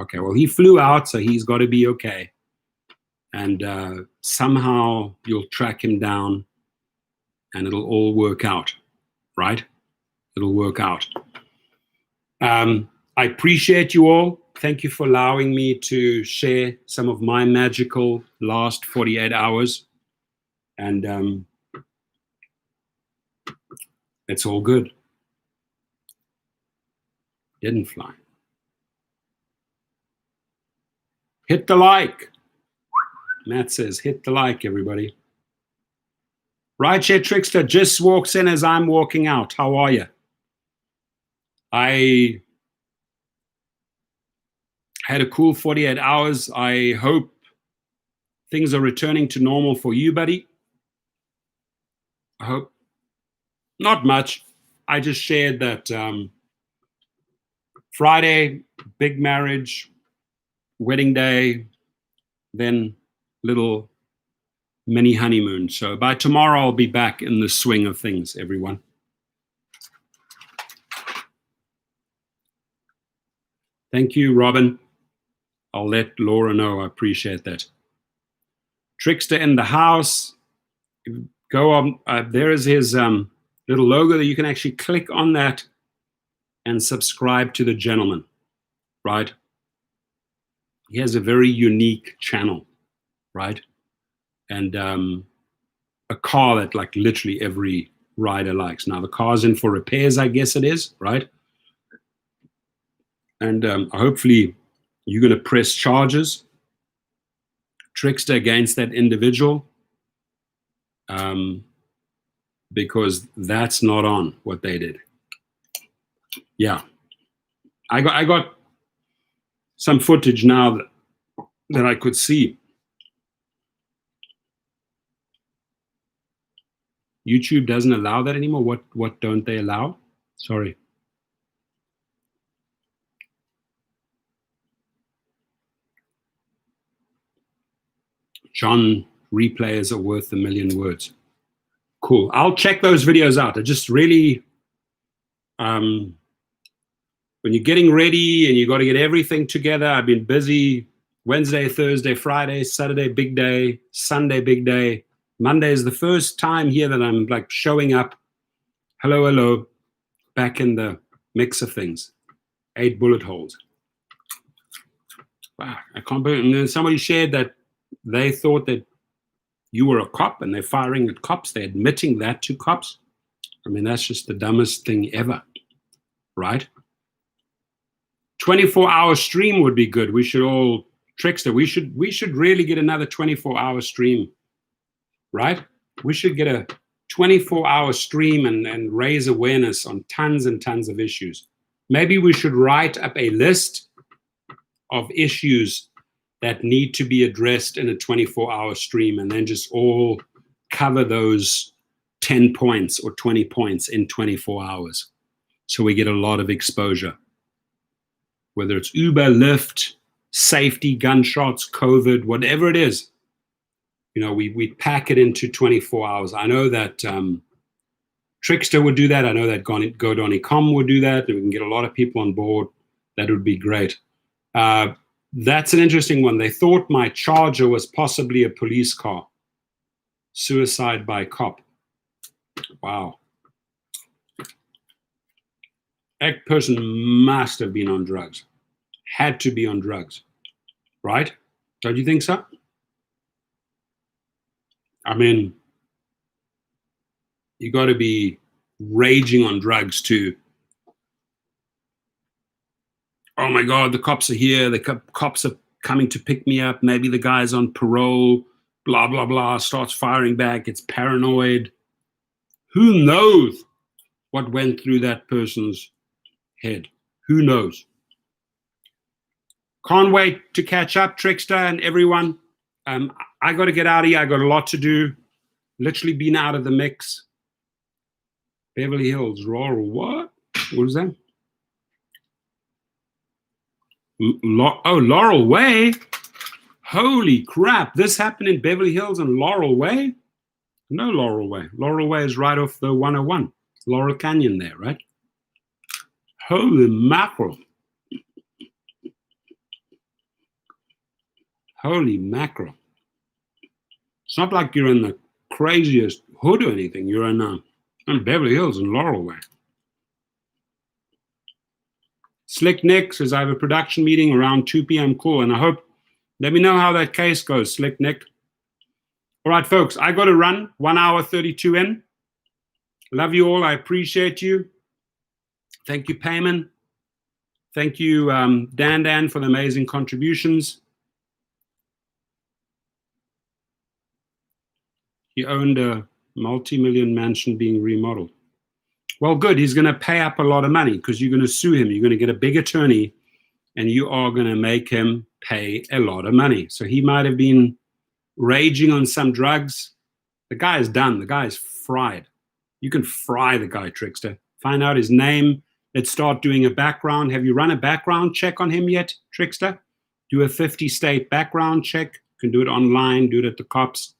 Okay, well, he flew out, so he's got to be okay. And somehow you'll track him down and it'll all work out, right? It'll work out. I appreciate you all. Thank you for allowing me to share some of my magical last 48 hours. And it's all good. Didn't fly. Hit the like. Matt says, hit the like, everybody. Rideshare Trickster just walks in as I'm walking out. How are you? I had a cool 48 hours. I hope things are returning to normal for you, buddy. I hope. Not much. I just shared that Friday, big marriage, wedding day, then little mini honeymoon. So by tomorrow, I'll be back in the swing of things, everyone. Thank you, Robin. I'll let Laura know. I appreciate that. Trickster in the house. Go on. There is his little logo that you can actually click on that and subscribe to the gentleman, right? He has a very unique channel, right? And a car that like literally every rider likes. Now the car's in for repairs, I guess it is, right? And hopefully you're going to press charges, Trickster, against that individual, because that's not on what they did. Yeah, I got some footage now that I could see. YouTube doesn't allow that anymore. What don't they allow? Sorry. John, replays are worth a million words. Cool. I'll check those videos out. I just really, when you're getting ready and you got to get everything together, I've been busy. Wednesday, Thursday, Friday, Saturday, big day. Sunday, big day. Monday is the first time here that I'm like showing up. Hello, back in the mix of things. 8 bullet holes. Wow, I can't believe. And then somebody shared that they thought that you were a cop and they're firing at cops. They're admitting that to cops. I mean, that's just the dumbest thing ever, right? 24-hour stream would be good. We should all, Trickster, we should really get another 24-hour stream, right? We should get a 24-hour stream and raise awareness on tons and tons of issues. Maybe we should write up a list of issues that need to be addressed in a 24-hour stream and then just all cover those 10 points or 20 points in 24 hours. So we get a lot of exposure. Whether it's Uber, Lyft, safety, gunshots, COVID, whatever it is, you know, we pack it into 24 hours. I know that Trickster would do that. I know that GoDonny.com would do that. And we can get a lot of people on board. That would be great. That's an interesting one. They thought my Charger was possibly a police car. Suicide by cop. Wow. That person must have been on drugs. Had to be on drugs. Right? Don't you think so? I mean, you got to be raging on drugs to, oh my God, the cops are here. The cops are coming to pick me up. Maybe the guy's on parole, blah, blah, blah, starts firing back. It's paranoid. Who knows what went through that person's head? Who knows? Can't wait to catch up, Trickster and everyone. I got to get out of here. I got a lot to do. Literally been out of the mix. Beverly Hills, Laurel, what? What is that? Laurel Way? Holy crap. This happened in Beverly Hills and Laurel Way? No Laurel Way. Laurel Way is right off the 101. Laurel Canyon there, right? Holy mackerel. Holy mackerel. It's not like you're in the craziest hood or anything. You're in Beverly Hills and Laurel Way. Slick Nick says, I have a production meeting around 2 p.m. Cool. And I hope, let me know how that case goes, Slick Nick. All right, folks, I got to run. 1 hour 32 in. Love you all. I appreciate you. Thank you, Payman. Thank you, Dan, for the amazing contributions. He owned a multi-million mansion being remodeled. Well, good. He's going to pay up a lot of money because you're going to sue him. You're going to get a big attorney and you are going to make him pay a lot of money. So he might have been raging on some drugs. The guy is done. The guy is fried. You can fry the guy, Trickster. Find out his name. Let's start doing a background. Have you run a background check on him yet, Trickster? Do a 50-state background check. You can do it online. Do it at the cops.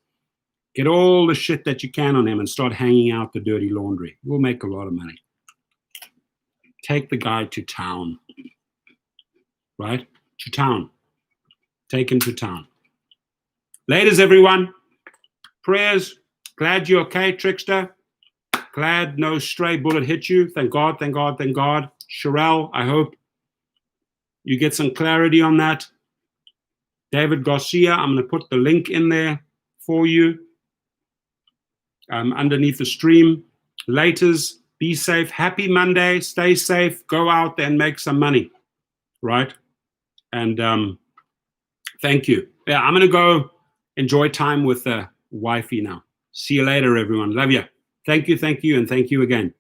Get all the shit that you can on him and start hanging out the dirty laundry. We'll make a lot of money. Take the guy to town. Right? To town. Take him to town. Ladies, everyone. Prayers. Glad you're okay, Trickster. Glad no stray bullet hit you. Thank God, thank God, thank God. Sherelle, I hope you get some clarity on that. David Garcia, I'm going to put the link in there for you. Underneath the stream. Laters, be safe. Happy Monday. Stay safe. Go out there and make some money. Right? And thank you. Yeah, I'm going to go enjoy time with wifey now. See you later, everyone. Love you. Thank you, and thank you again.